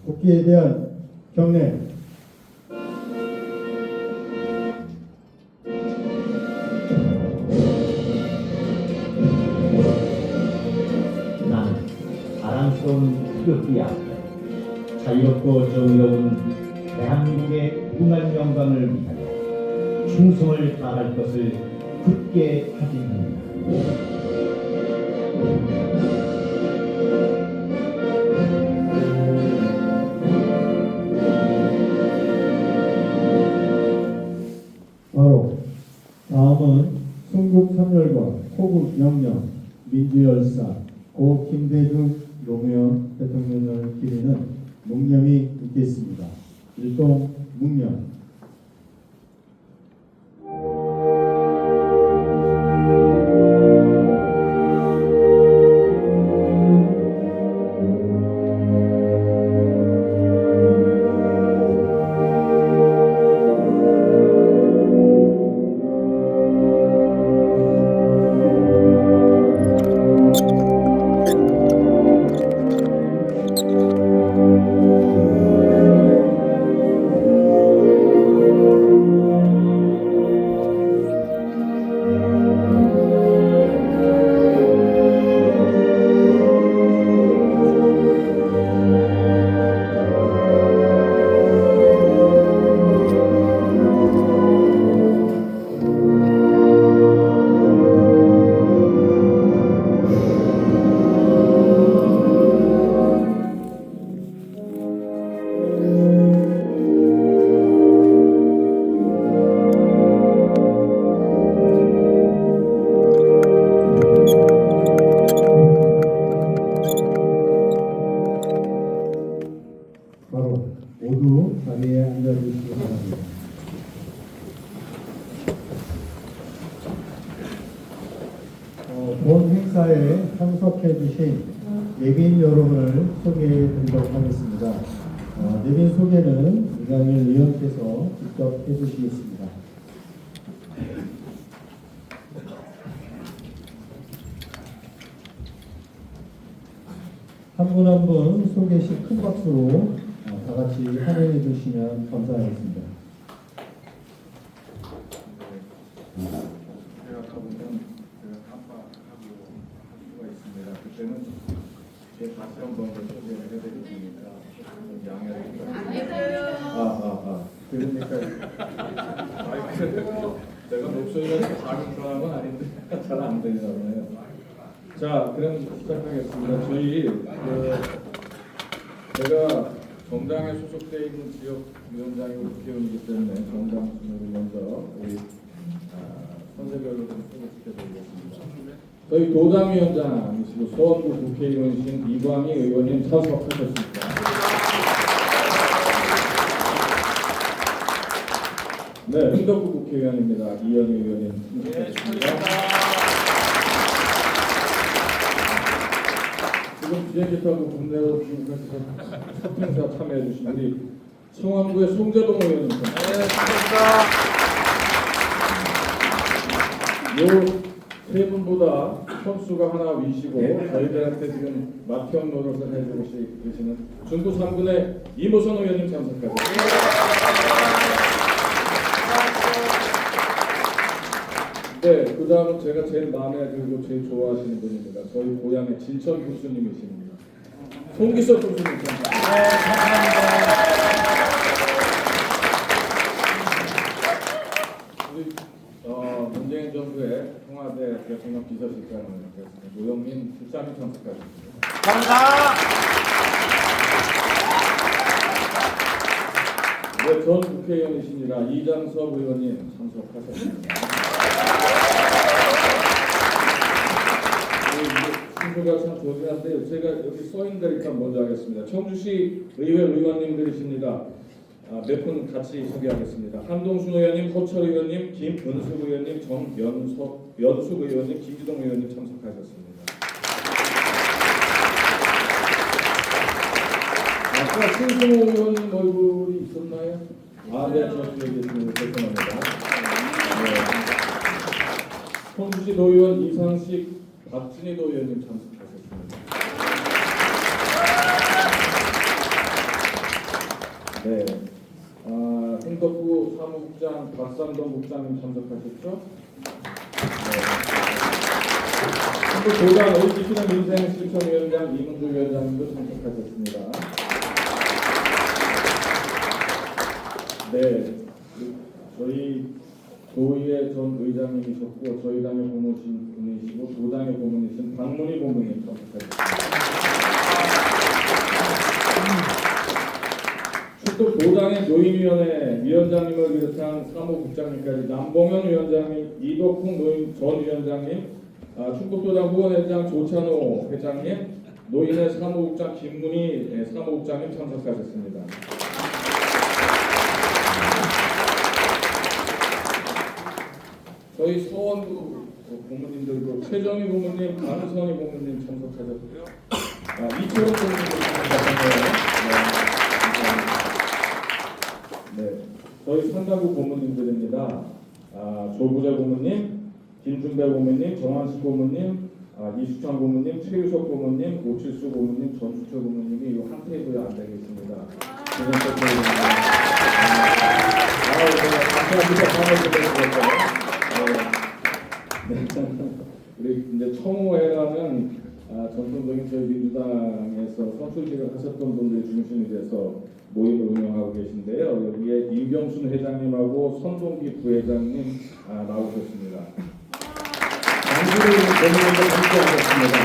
국기에 대한 경례. 나는 자랑스러운 태극기 앞에 자유롭고 정의로운 대한민국의 무한 영광을 위하여 충성을 다할 것을 굳게 확인합니다. 바로 다음은 순국 삼열과 호국 영령, 민주열사, 고 김대중 노무현 대통령을 기리는 묵념이 있겠습니다. 일동 묵념. 바로 모두 자리에 앉아주시기 바랍니다. 본 행사에 참석해 주신 예빈 여러분을 소개해 드리도록 하겠습니다. 예빈 소개는 이강일 의원께서 직접 해주시겠습니다. 한 분 한 분 소개 시 큰 박수로 다 같이 환영해 주시면 감사하겠습니다. 제가 가보면 깜빡하고 할 수가 있습니다. 그때는 제 다시 한번 소개를 해드릴 테니까 양해를 부탁드립니다. 그러니까 마이크 제가 목소리가 작은 사람은 아닌데 잘 안 들리잖아요. 자, 그럼 시작하겠습니다. 제가 정당에 소속되어 있는 지역 위원장이고 국회의원이기 때문에 정당 순으로 먼저 우리 선대별로 좀 소개시켜드리겠습니다. 저희 도당위원장이시고 수원구 국회의원이신 이광희 의원님 참석하셨습니다. 네, 흥덕구 국회의원입니다. 이현희 의원님 참석하셨습니다. 지금 비행기 타고 국내로 첫 행사 참여해 주신 우리 청원구의 송재동 의원님. 요 세 분보다 선수가 하나 위시고 저희들한테 지금 맏형 노릇을 해주고 계시는 중구 3군의 이모선 의원님 참석하셨습니다. 네, 그 다음은 제가 제일 마음에 들고 제일 좋아하시는 분입니다. 저희 고향의 진천 교수님이십니다. 송기석 교수님. 네, 감사합니다. 우리 문재인 정부의 청와대 대통령 비서실장을 노영민 국장님 참석하셨습니다. 감사합니다. 네, 전 국회의원이십니다. 이장섭 의원님 참석하셨습니다. 친구가 참 좋긴 한데 제가 여기 써있는 데니까 먼저 하겠습니다. 청주시 의회 의원님들이십니다. 몇 분 같이 소개하겠습니다. 한동순 의원님, 호철 의원님, 김은숙 의원님, 연숙 의원님, 김기동 의원님 참석하셨습니다. 아까 신승호 의원님 얼굴이 있었나요? 네, 저기 있습니다. 죄송합니다. 네. 청주시 노의원 이상식, 박진희 노의원님 참석하셨습니다. 네. 흥덕구 사무국장 박상동 국장님 참석하셨죠? 네. 흥덕도당 의지시는 민생실천위원장 이문주 위원장님도 참석하셨습니다. 네. 저희 도의회 전 의장님이셨고 저희 당의 고문이시고 도당의 고문이신 박문희 고문님 참석하셨습니다. 출석 도당의 노인위원회 위원장님을 비롯한 사무국장님까지 남봉현 위원장님, 이덕훈 전 위원장님, 충북도당 후원회장 조찬호 회장님, 노인회 사무국장 김문희 사무국장님 참석하셨습니다. 저희 서원구 고문님들도 최정희 고문님, 강선희 고문님 참석하셨고요. 이철호 고문님도 참석하셨네요. 네, 저희 상가구 고문님들입니다. 조부재 고문님, 김준배 고문님, 정한식 고문님, 이수창 고문님, 최유석 고문님, 오칠수 고문님, 전수철 고문님이 이 한 테이블에 앉아 계십니다. 우리 이제 청호회라는 전통적인 저희 민주당에서 선출직을 하셨던 분들이 중심이 돼서 모임을 운영하고 계신데요. 여기에 이경순 회장님하고 손동기 부회장님 나오셨습니다. 장기를 고문님도 함께하셨습니다.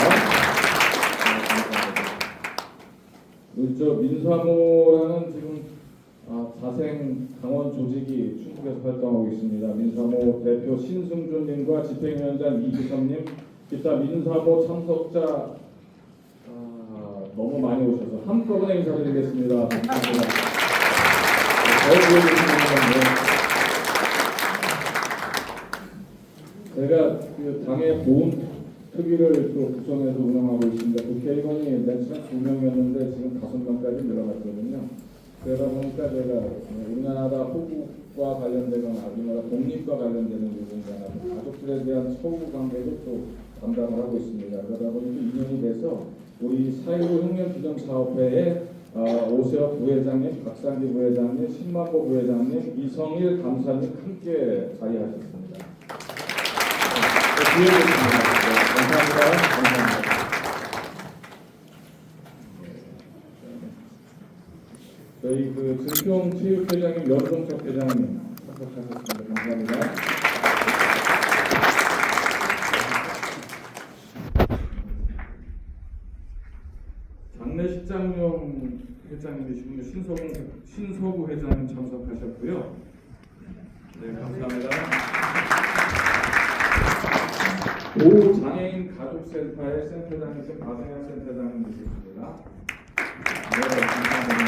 우리 저 민사모라는 지금 자생 강원 조직이 충북에서 활동하고 있습니다. 민사모 대표 신승준님과 집행위원장 이기섭님, 기타 민사모 참석자 너무 많이 오셔서 한꺼번에 인사드리겠습니다. 감사합니다. 제가 그 당의 보훈 특위를 또 구성해서 운영하고 있습니다. 국회의원이 맨 처음 2명이었는데 지금 5명까지 늘어났거든요. 그러다 보니까 제가 우리나라 호국과 관련되거나 우리나라 독립과 관련되는 부분이나 가족들에 대한 처우 관계도 또 담당을 하고 있습니다. 그러다 보니까 2년이 돼서 우리 4.15 혁명기념사업회에 오세혁 부회장님, 박상기 부회장님, 신만보 부회장님, 이성일 감사님 함께 자리하셨습니다. 뒤에 계십니다. 감사합니다. 감사합니다. 저희 그 증평 체육회장님, 연동석 회장님 참석하셨습니다. 감사합니다. 장례식장용 회장님이시군요. 신서구 회장님 참석하셨고요. 네, 감사합니다. 도장애인 가족센터의 센터장이신 박승현 센터장님이십니다. 네, 감사합니다.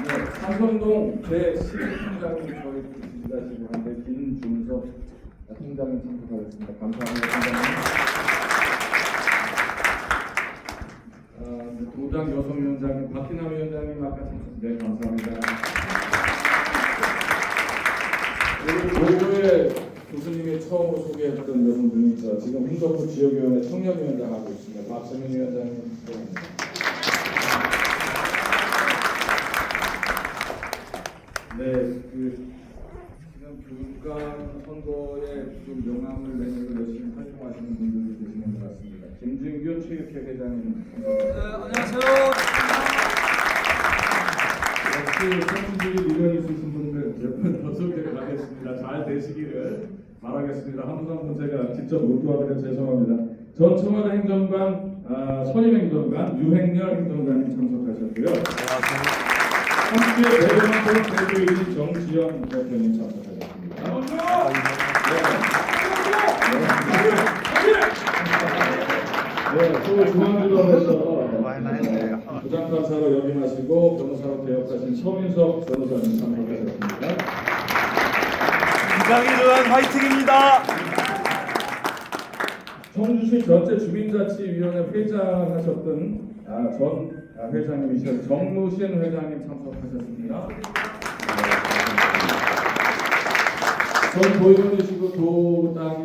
네, 삼성동 제12팀장님 저희 지지자시고 한데 김준석 팀장님 참석하셨습니다. 감사합니다. 팀장님. 도당 여성위원장님 박기남 위원장님 아까 참석. 네, 감사합니다. 그리고 도구의 교수님이 처음으로 소개했던 여성분이 지금 흥덕구 지역위원회 청년위원장 하고 있습니다. 박세민 위원장님. 네, 그 지금 교육감 선거에 좀 영향을 내는 열심히 활동하시는 분들이 계시는 것 같습니다. 김준규 체육회 회장님. 네, 안녕하세요. 역시 선수들이 미련 있으신 분들 몇 분 더 소개를 하겠습니다. 잘 되시기를 바라겠습니다. 한 분 한 분 제가 직접 못 도와드려 죄송합니다. 전 청와대 행정관, 선임행정관, 유행렬 행정관님 참석하셨고요. 함께 대변인권 대표이신 정지영 대표님 참석하셨습니다. 네, 또 중앙지검에서 부장판사로 역임하시고 변호사로 개업하신 서민석 변호사님 참석하셨습니다. 이강희 의원 화이팅입니다. 청주시 전체 주민자치위원회 회장하셨던 전 회장님이신 정무신 회장님 참석하셨습니다. 전 도의원이시고 도당의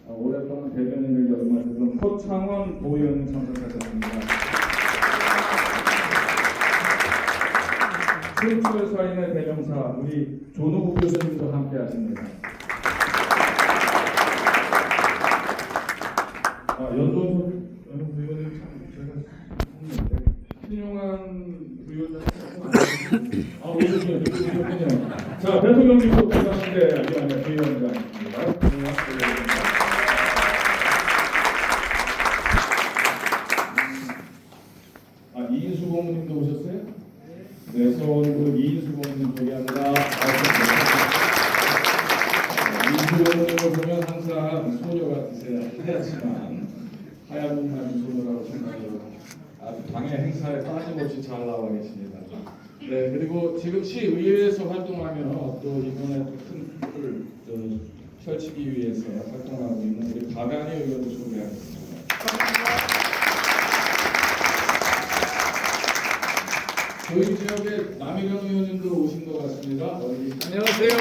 오랫동안 대변인을 역임하셨던 허창원 도의원님 참석하셨습니다. 촌철살인의 대명사 우리 조노국 교수님도 함께 하십니다. 연돈 부위원님 참 제가 했는데 신용한 부위원장 오셨군요. 자, 대통령님도 고맙습니다. 이완의 부위원장입니다. 이인수 고모님도 오셨어요? 네, 서원구 이인수 고모님 소개합니다. 이인수 고모님을 보면 항상 소녀 같으세요. 하얗지만 하얀 소녀라고 생각해요. 아주 당의 행사에 빠짐없이 잘 나와 계십니다. 네, 그리고 지금 시의회에서 활동하며 또 이번에 큰 틀을 펼치기 위해서 활동하고 있는 우리 박안희 의원을 소개하겠습니다. 저희 지역에 남희경 의원님도 오신 것 같습니다. 안녕하세요.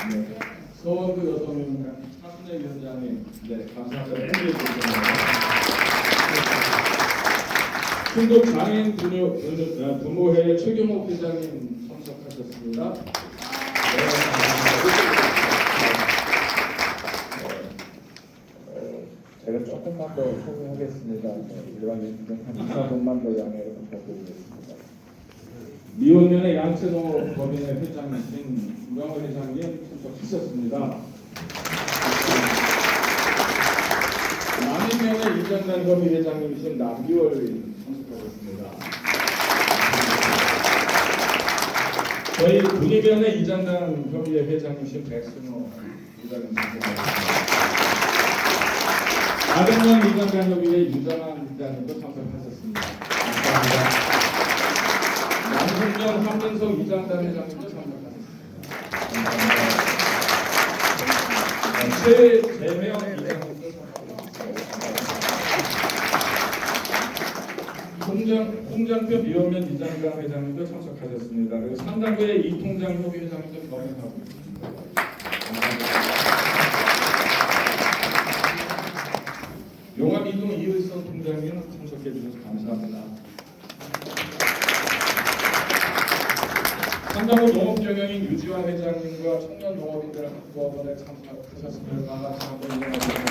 네, 서원구 여성위원회 하순애 위원장님, 네, 감사합니다. 행주해 주셨습니다. 충북 장애인 부모회 최경옥 회장님 참석하셨습니다. 제가 조금만 더 소개하겠습니다. 일반인들은 한 4분만 더 양해를 부탁드리겠습니다. 미혼년의 양채노 법인의 회장이신 우영호 회장님 참석하셨습니다. 남인면의 이정단 법인 회장님이신 남기월 참석하셨습니다. 저희 군의면의 이정단 협의회 회장님이신 백순호 회장님 참석하셨습니다. 아동면 이정단 협의회 유정환 회장님도 참석하셨습니다. 감사합니다. 남순정 한민석 이정단 회장님도 참석하셨습니다. 감사합니다. 최재명 이장님도 홍장표 미호면 이장단 회장님도 참석하셨습니다. 그리고 상당부의 이통장 협의 회장님도 검역하고 있습니다. 용암 이동 이을선 통장님 참석해 주셔서 감사합니다. 상당부 농업경영인 유지환 회장님과 청년 농업인들 한꺼번에 참석하셨습니다. 다 같이 한번 인정해주세요.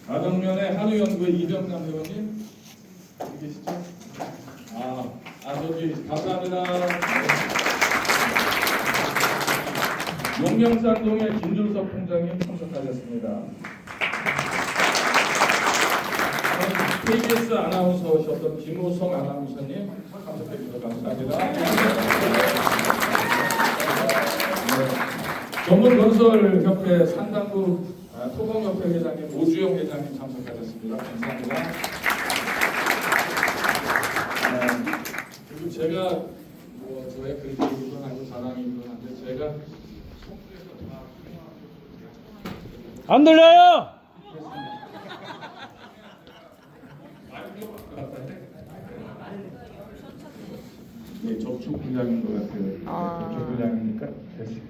아동면의 한우연구의 이병남 회원님 계시죠? 저기 감사합니다. 용명산동의 김준석 총장님 참석하셨습니다. KBS 아나운서셨던 김우성 아나운서님 참석해 주셔서 감사합니다. 전문건설협회 상당부 토봉협회 회장님 오주영 회장님 참석하셨습니다. 감사합니다. 그리고 제가 저의 그림이기도 하고 자랑이기도 한데 제가 안 들려요? 네, 접촉 분량인 것 같아요. 접촉 분량이니까 됐습니다.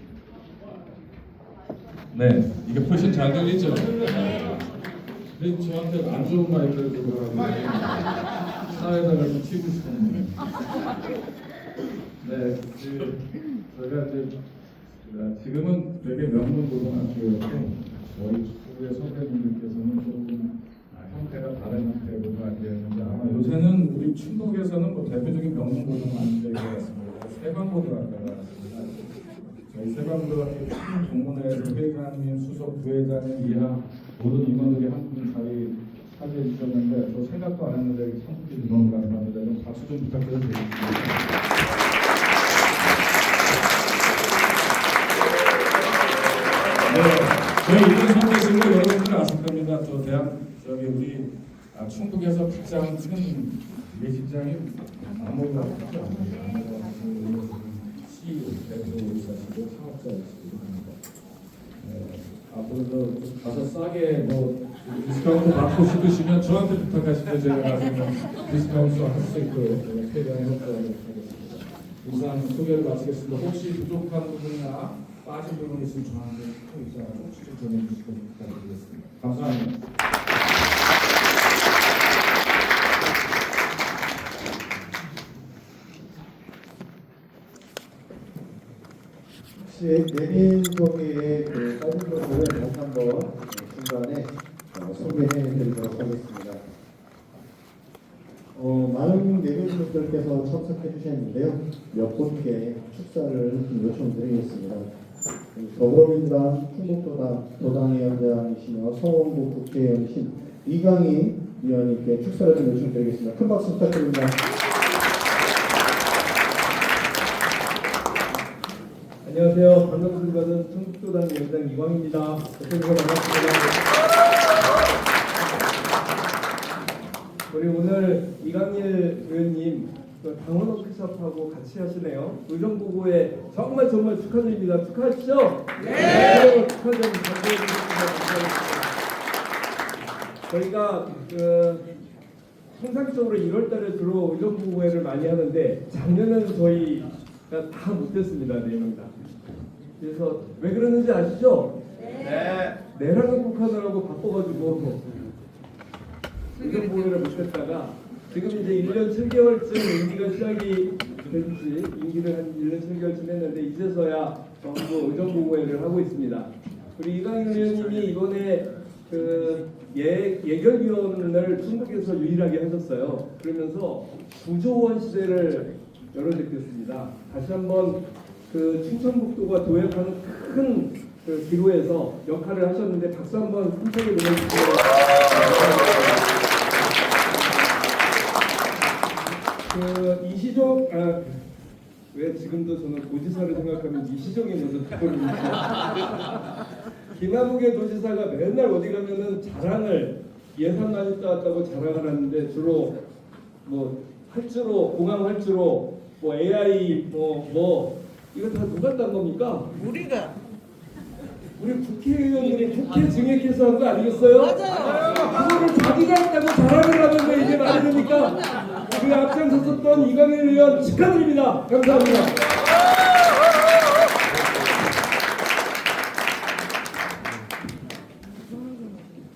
네, 이게 훨씬 잘 들리죠? 근데 저한테 안 좋은 마이크를 들고 가지고 사회에다가 좀 튀고 싶었는데. 네, 저희가 이제 지금은 되게 명문고등학교였고 우리 축구의 선배님들께서는 조금 형태가 다른 형태로 알겠는데 아마 요새는 우리 충북에서는 대표적인 명문고등학교인 것 같습니다. 세방고등학교가 있습니다. 저희 세방고등학교 큰 동문회에서 회장님, 수석 부회장님 이하 모든 임원들이 한 분 자리 차지해 주셨는데 저 생각도 안 했는데 참석해 너무 감사합니다. 그럼 박수 좀 부탁드려도 되겠습니다. 저희 이런 선배님도 여러분들 아실 겁니다. 저기 우리 충북에서 가장 큰 예식장이 아무도 없지 않습니다. CEO, 대표이사시고 사업자이시기도 합니다. 앞으로도 가서 싸게 디스카운트 받고 싶으시면 저한테 부탁하시면 제가 나중에 디스카운트 할 수 있도록 최대한 협조하도록 하겠습니다. 이상 소개를 마치겠습니다. 혹시 부족한 부분이나 빠진 부분이 있으면 저한테 꼭 있어가지고 추적 전해주시고 부탁드리겠습니다. 감사합니다. 혹시 내민동의 그 빠진 부분을 다시 한번 중간에 소개해드리도록 하겠습니다. 많은 내민분들께서 참석해 주셨는데요. 몇 분께 축사를 요청드리겠습니다. 더불어민주당 충북도당위원장이시며 성원구 국회의원이신 이강희 위원님께 축사를 좀 요청드리겠습니다. 큰 박수 부탁드립니다. 안녕하세요. 반갑습니다. 받은 충북도당 위원장 이광입니다. 대표님과 반갑습니다. 우리 오늘 이강일 의원님 당원 워크숍하고 같이 하시네요. 의정부고에 정말 축하드립니다. 축하하시죠? 네. 축하 좀 감사해 주셨습니다. 감사합니다. 저희가 통상적으로 1월달에 주로 의정부고회를 많이 하는데 작년에는 저희가 다 못했습니다. 4명 다. 그래서 왜 그러는지 아시죠? 네. 내란을 국하느라고 바빠가지고 의정부회를 못했다가 지금 이제 1년 7개월쯤 임기가 시작이 된지 임기를 한 1년 7개월쯤 했는데 이제서야 전부 의정부회를 하고 있습니다. 우리 이강일 의원님이 이번에 예결위원을 충북에서 유일하게 하셨어요. 그러면서 구조원 시대를 열어제꼈습니다. 다시 한번 충청북도가 도약하는 큰 기로에서 역할을 하셨는데 박수 한번 힘차게 보내주세요. 이시종 왜 지금도 저는 도지사를 생각하면 이시종이 먼저 떠오르는지 김한국의 도지사가 맨날 어디 가면은 자랑을 예산 많이 따왔다고 자랑을 하는데 주로 뭐 활주로 공항 활주로 뭐 AI 뭐 이거 다 누가 딴 겁니까? 우리 국회의원들이 국회 증액해서 한 거 아니겠어요? 맞아요. 그거를 자기가 했다고 자랑을 하는데 이게 말이 됩니까? 그 앞장섰던 이강일 의원 축하드립니다. 감사합니다.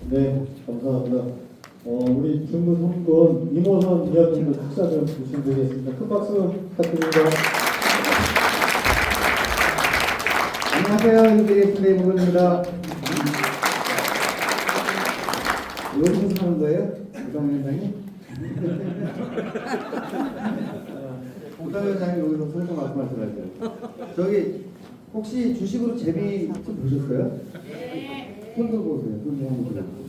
네, 감사합니다. 우리 중부 3군 이모선 위원님도 축사 좀 부탁드리겠습니다. 큰 박수 부탁드립니다. 안녕하세요. 인재계신대 이모선입니다. 여기서 사는 거예요? 부당위원장이? 부당위원장이 여기서 설명 말씀하셔가지고 저기 혹시 주식으로 재미 좀 보셨어요? 네. 손 들고 오세요. 손 한번 들고.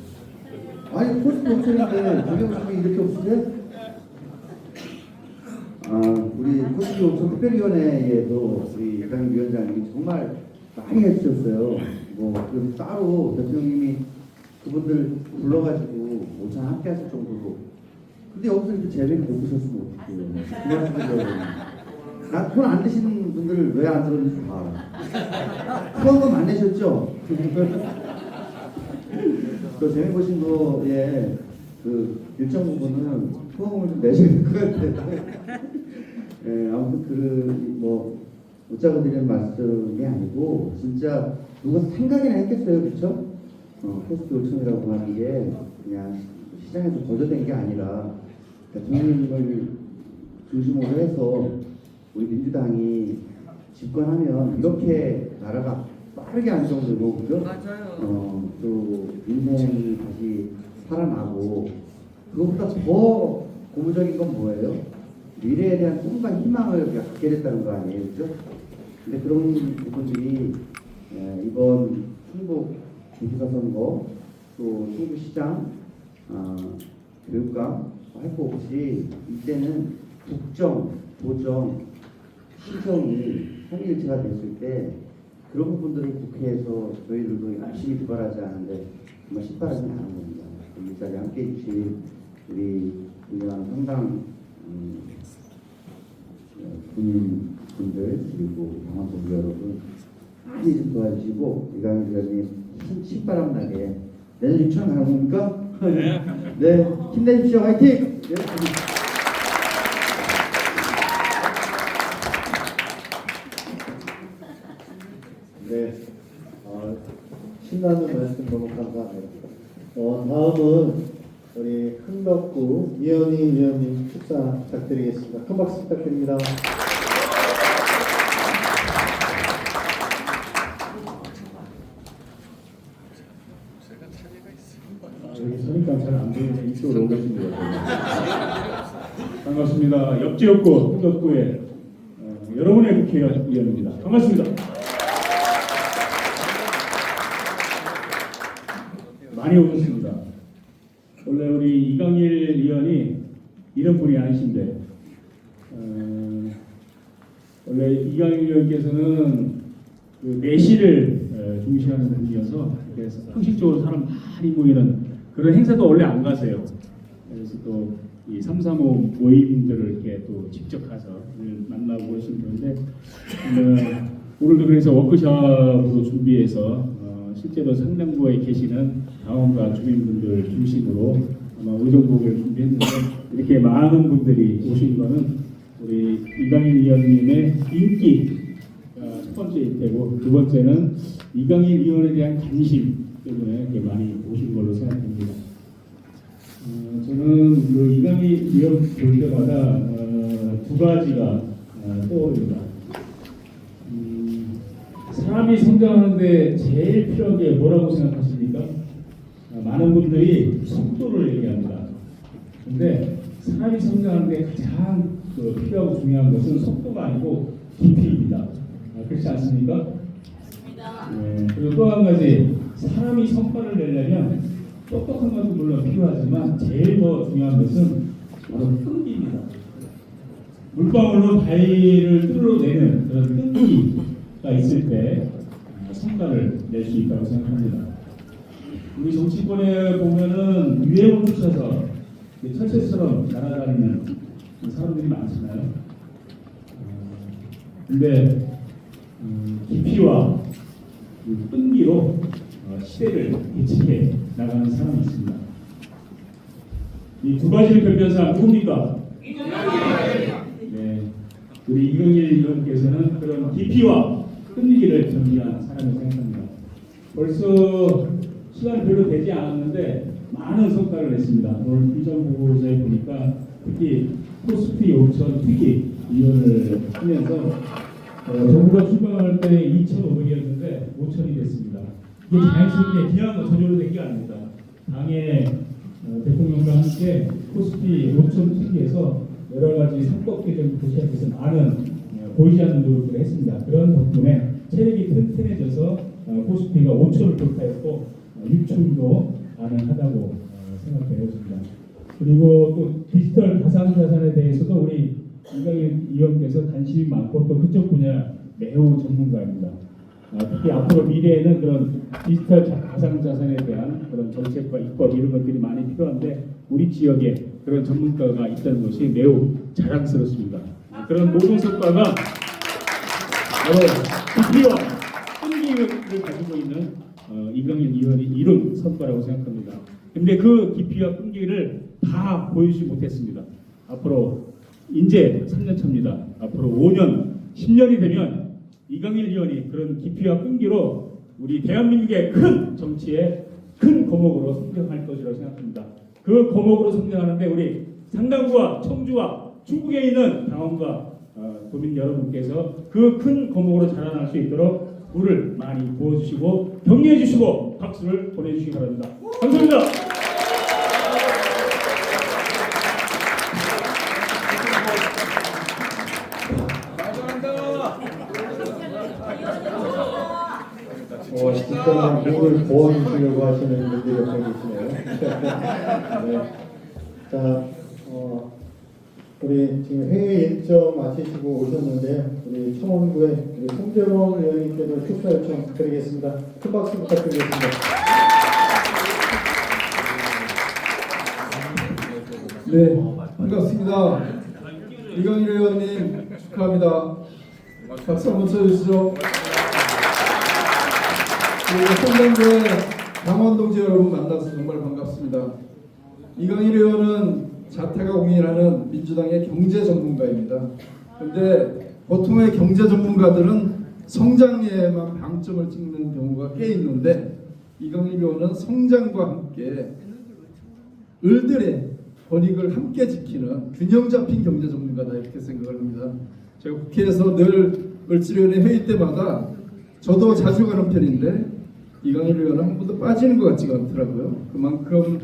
아니 코스트 옵션인데 저게 무슨 이렇게 없으세요? 우리 코스트 옵션 특별위원회에도 우리 이강일 위원장님이 정말 많이 해주셨어요. 그래서 따로 대통령님이 그분들 불러가지고 오찬 함께 하실 정도로. 근데 여기서 이렇게 재미를 못 보셨으면 어떡해요. 돈 안 드시는 분들 왜 안 들었는지 봐. 후원금 안 내셨죠? 그 재미 보신 거에 일정 부분은 후원금을 좀 내셔야 될 것 같아요. 예, 아무튼 웃자고 드리는 말씀이 아니고 진짜 누가 생각이나 했겠어요, 그렇죠? 코스트 요청이라고 하는 게 그냥 시장에서 거저된 게 아니라 대통령님을 중심으로 해서 우리 민주당이 집권하면 이렇게 나라가 빠르게 안정되고, 그죠? 맞아요. 또 인생이 다시 살아나고, 그것보다 더 고무적인 건 뭐예요? 미래에 대한 꿈과 희망을 갖게 됐다는 거 아니에요, 그죠? 근데 그런 부분들이 이번 충북 도지사 선거, 또 충북시장, 교육감 할 거 없이 이때는 국정, 도정, 시정이 삼위일체가 됐을 때 그런 부분들을 국회에서 저희들도 열심히 부발하지 않은데 정말 시발하지 않은 겁니다. 이 자리에 함께 해주신 우리 유명한 성당 군인분들 그리고 강원도 여러분 많이 좀 도와주시고 이강일 의원님 신바람 나게 내년 6천 가는 겁니까? 네, 힘내십시오. 화이팅! 네. 네, 신나는 말씀 너무 감사합니다. 다음은 우리 흥덕구 이현희 위원님 축사 부탁드리겠습니다. 큰 박수 부탁드립니다. 여기 서니까 잘 안 보이는데 이쪽으로 오시면 돼요. 반갑습니다. 옆지역구 흥덕구의 여러분의 국회의원입니다. 반갑습니다. 많이 오셨습니다. 원래 우리 이강일 의원이 이런 분이 아니신데 원래 이강일 의원께서는 그 내시를 중시하는 분이어서 그래서 형식적으로 사람 많이 모이는 그런 행사도 원래 안 가세요. 그래서 또 이 335 모임들을 이렇게 또 직접 가서 만나고 오시는데 오늘도 그래서 워크숍으로 준비해서 실제로 상당부에 계시는 당원과 주민분들 중심으로 아마 의정부를 준비했는데 이렇게 많은 분들이 오신 거는 우리 이강일 의원님의 인기 첫 번째 때고 두 번째는 이강일 의원에 대한 관심 때문에 이렇게 많이 오신 걸로 생각합니다. 저는 그 이강일 의원 볼 때마다 두 가지가 떠오릅니다. 사람이 성장하는데 제일 필요한 게 뭐라고 생각하십니까? 많은 분들이 속도를 얘기합니다. 근데 사람이 성장하는데 가장 필요하고 중요한 것은 속도가 아니고 깊이입니다. 그렇지 않습니까? 네. 그리고 또 한 가지, 사람이 성과를 내려면 똑똑한 것도 물론 필요하지만 제일 더 중요한 것은 바로 끈기입니다. 물방울로 바위를 뚫어내는 그런 끈기가 있을 때 성과를 낼 수 있다고 생각합니다. 우리 정치권에 보면은 유행을 쫓아서 철새처럼 날아다니는 사람들이 많잖아요. 근데 깊이와 끈기로 시대를 예측해 나가는 사람이 있습니다. 이 두 가지를 겸비한 사람 누굽니까? 네, 우리 이강일 의원께서는 그런 깊이와 끈기를 겸비한 사람을 생각합니다. 벌써 시간이 별로 되지 않았는데 많은 성과를 냈습니다. 오늘 일정보고서에 보니까 특히 코스피 5천 특기 위원을 하면서 정부가 출범할 때 2,500이었는데 5,000이 됐습니다. 이게 자연스럽게 기한과 저절로 된 게 아닙니다. 당의 대통령과 함께 코스피 5천 특기에서 여러 가지 상법 개정 도시락에서 많은 보이지 않는 노력을 했습니다. 그런 덕분에 체력이 튼튼해져서 코스피가 5천을 돌파했고 유출도 가능하다고 생각되었습니다. 그리고 또 디지털 가상자산에 대해서도 우리 이강일 의원께서 관심이 많고 또 그쪽 분야 매우 전문가입니다. 특히 앞으로 미래에는 그런 디지털 가상자산에 대한 그런 정책과 입법 이런 것들이 많이 필요한데 우리 지역에 그런 전문가가 있다는 것이 매우 자랑스럽습니다. 그런 모든 성과가 바로 깊이와 끈기를 가지고 있는 이강일 의원이 이룬 성과라고 생각합니다. 그런데 그 깊이와 끈기를 다 보여주지 못했습니다. 앞으로 이제 3년 차입니다. 앞으로 5년, 10년이 되면 이강일 의원이 그런 깊이와 끈기로 우리 대한민국의 큰 정치에 큰 거목으로 성장할 것이라고 생각합니다. 그 거목으로 성장하는데 우리 상당부와 청주와 중국에 있는 당원과 도민 여러분께서 그 큰 거목으로 자라날 수 있도록 물을 많이 부어주시고 격려해 주시고 박수를 보내주시기 바랍니다. 감사합니다. 진짜 물을 부어주시려고 하시는 분들이 몇 명 계시네요. 네. 자, 우리 지금 회의 일정 마치시고 오셨는데 우리 청원구의 우리 송재범 의원님께도 축사 요청 드리겠습니다. 큰 박수 부탁드리겠습니다. 네, 반갑습니다. 이강일 의원님 축하합니다. 박수 한번 쳐주시죠. 성남구의 강원동지 여러분 만나서 정말 반갑습니다. 이강일 의원은 자태가 공인하는 민주당의 경제 전문가입니다. 그런데 보통의 경제 전문가들은 성장에만 방점을 찍는 경우가 꽤 있는데 이강일 의원은 성장과 함께 을들의 권익을 함께 지키는 균형 잡힌 경제 전문가다 이렇게 생각을 합니다. 제가 국회에서 늘 을지위원회 회의 때마다 저도 자주 가는 편인데 이강일 의원은 한 번도 빠지는 것 같지가 않더라고요. 그만큼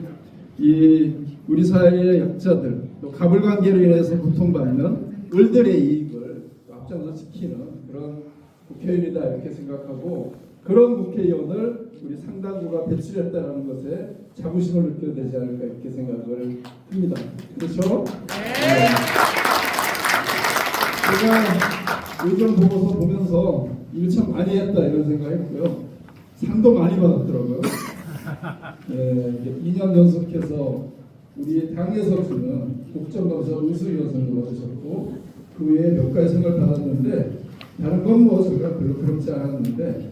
이 우리 사회의 약자들 또 가불관계로 인해서 고통받는 을들의 이익을 앞장서 지키는 그런 국회의원이다 이렇게 생각하고 그런 국회의원을 우리 상당부가 배출했다는 것에 자부심을 느껴야 되지 않을까 이렇게 생각을 합니다. 그렇죠? 네. 제가 요즘 보고서 보면서 일 참 많이 했다 이런 생각했고요. 상도 많이 받았더라고요. 네, 2년 연속해서 우리 당에서 주는 국정감사 우수위원상을 받으셨고 그 외에 몇 가지 상을 받았는데 다른 건 뭐 제가 별로 그렇지 않았는데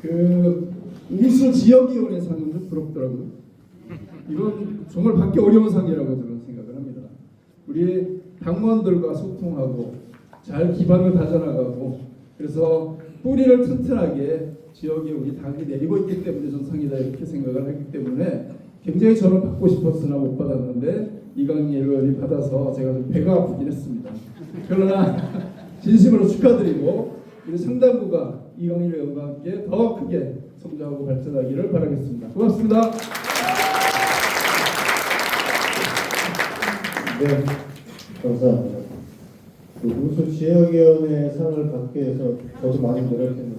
그 우수 지역위원회 상은 좀 부럽더라고요. 이건 정말 받기 어려운 상이라고 저는 생각을 합니다. 우리 당원들과 소통하고 잘 기반을 다져나가고 그래서 뿌리를 튼튼하게 지역에 우리 당이 내리고 있기 때문에 전 상이다 이렇게 생각을 하기 때문에 굉장히 저는 받고 싶었으나 못 받았는데 이강일 의원이 받아서 제가 좀 배가 아프긴 했습니다. 그러나 진심으로 축하드리고 우리 상당부가 이강일 의원과 함께 더 크게 성장하고 발전하기를 바라겠습니다. 고맙습니다. 네, 감사합니다. 그 우수 지역위원회 상을 받기 위해서 저도 많이 노력했는데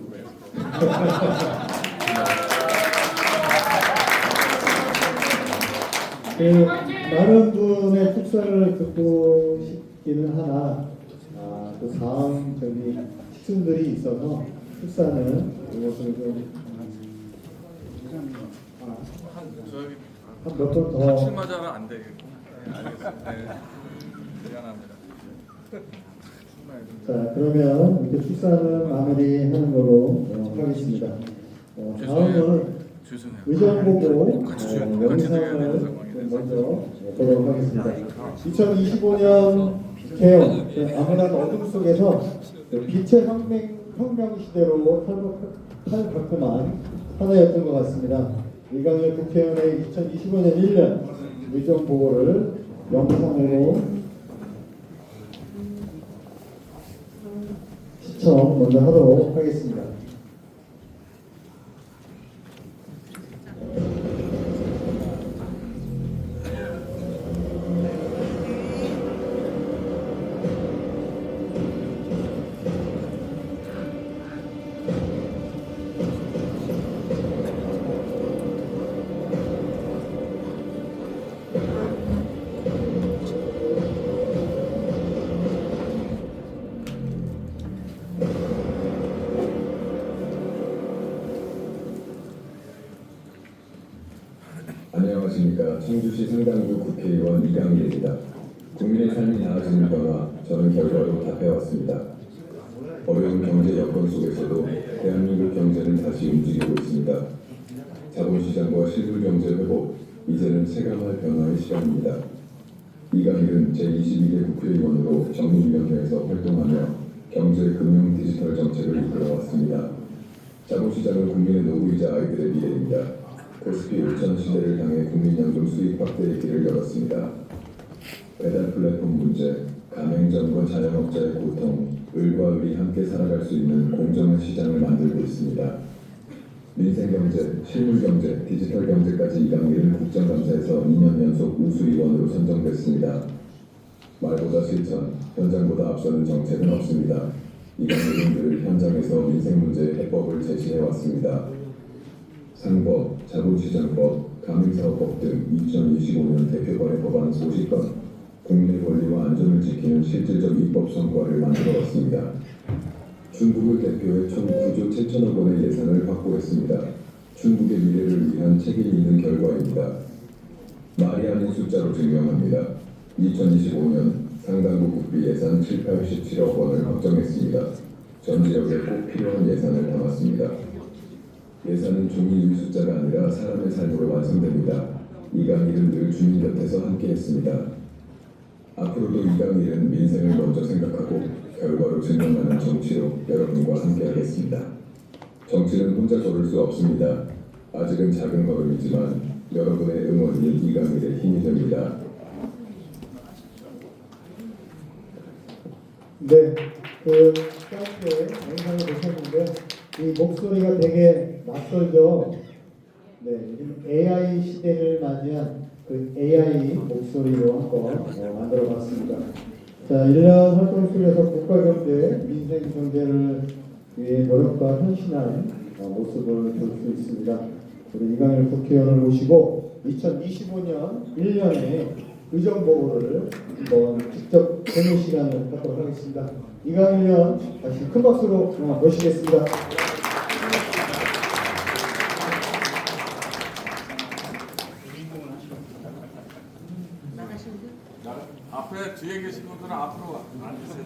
그 많은 분의 축사를 듣고 싶기는 하나 그 다음 저기 시즌들이 있어서 축사는 이것을 좀 몇 번 더 출마자가 안 되겠고. 네, 알겠습니다. 네, 미안합니다. 자, 그러면 이렇게 축사는 마무리하는 거로 하겠습니다. 다음은 의전 보고 영상을 좀 먼저 보도록 하겠습니다. 2025년 개혁, 아무나 어둠 속에서 빛의 혁명 시대로 탈바꿈한 하나였던 것 같습니다. 이강일 국회의원의 2025년 1년 의전 보고를 영상으로 시청 먼저 하도록 하겠습니다. 안녕하십니까. 청주시 상당구 국회의원 이강일입니다. 국민의 삶이 나아지는 변화, 저는 결과로 답해왔습니다. 어려운 경제 여건 속에서도 대한민국 경제는 다시 움직이고 있습니다. 자본시장과 실물경제 회복, 이제는 체감할 변화의 시간입니다. 이강일은 제22대 국회의원으로 정무위원회에서 활동하며 경제, 금융, 디지털 정책을 이끌어왔습니다. 자본시장은 국민의 노후이자 아이들의 미래입니다. 코스피 5천 시대를 향해 국민연금 수익 확대의 길을 열었습니다. 배달 플랫폼 문제, 가맹점과 자영업자의 고통, 을과 을이 함께 살아갈 수 있는 공정한 시장을 만들고 있습니다. 민생경제, 실물경제, 디지털 경제까지 이강일은 국정감사에서 2년 연속 우수위원으로 선정됐습니다. 말보다 실천, 현장보다 앞서는 정책은 없습니다. 이강일은 늘 현장에서 민생 문제의 해법을 제시해왔습니다. 상법, 자본시장법, 가맹사업법 등 2025년 대표거래 법안 50건, 국민의 권리와 안전을 지키는 실질적 입법 성과를 만들어왔습니다. 충북을 대표해 총 9조 7천억 원의 예산을 확보했습니다. 충북의 미래를 위한 책임 있는 결과입니다. 말이 아닌 숫자로 증명합니다. 2025년 상당구 국비 예산 787억 원을 확정했습니다. 전지역에 꼭 필요한 예산을 담았습니다. 예산은 종이 숫자가 아니라 사람의 삶으로 완성됩니다. 이강일은 늘 주민 곁에서 함께했습니다. 앞으로도 이강일은 민생을 먼저 생각하고 결과로 증명하는 정치로 여러분과 함께하겠습니다. 정치는 혼자 걸을 수 없습니다. 아직은 작은 걸음이지만 여러분의 응원이 이강일의 힘이 됩니다. 네, 그 짧게 영상을 보셨는데 이 목소리가 되게 낯설죠. 네, AI 시대를 맞이한 그 AI 목소리로 한번 만들어봤습니다. 자, 1년 활동 속에서 국가 경제, 민생 경제를 위해 노력과 헌신한 모습을 볼 수 있습니다. 우리 이강일 국회의원을 모시고 2025년 1년의 의정보고를 한번 직접 듣는 시간을 갖도록 하겠습니다. 이강일 의원 다시 큰 박수로 모시겠습니다. 앞에 뒤에 계신 분들은 앞으로 앉으세요.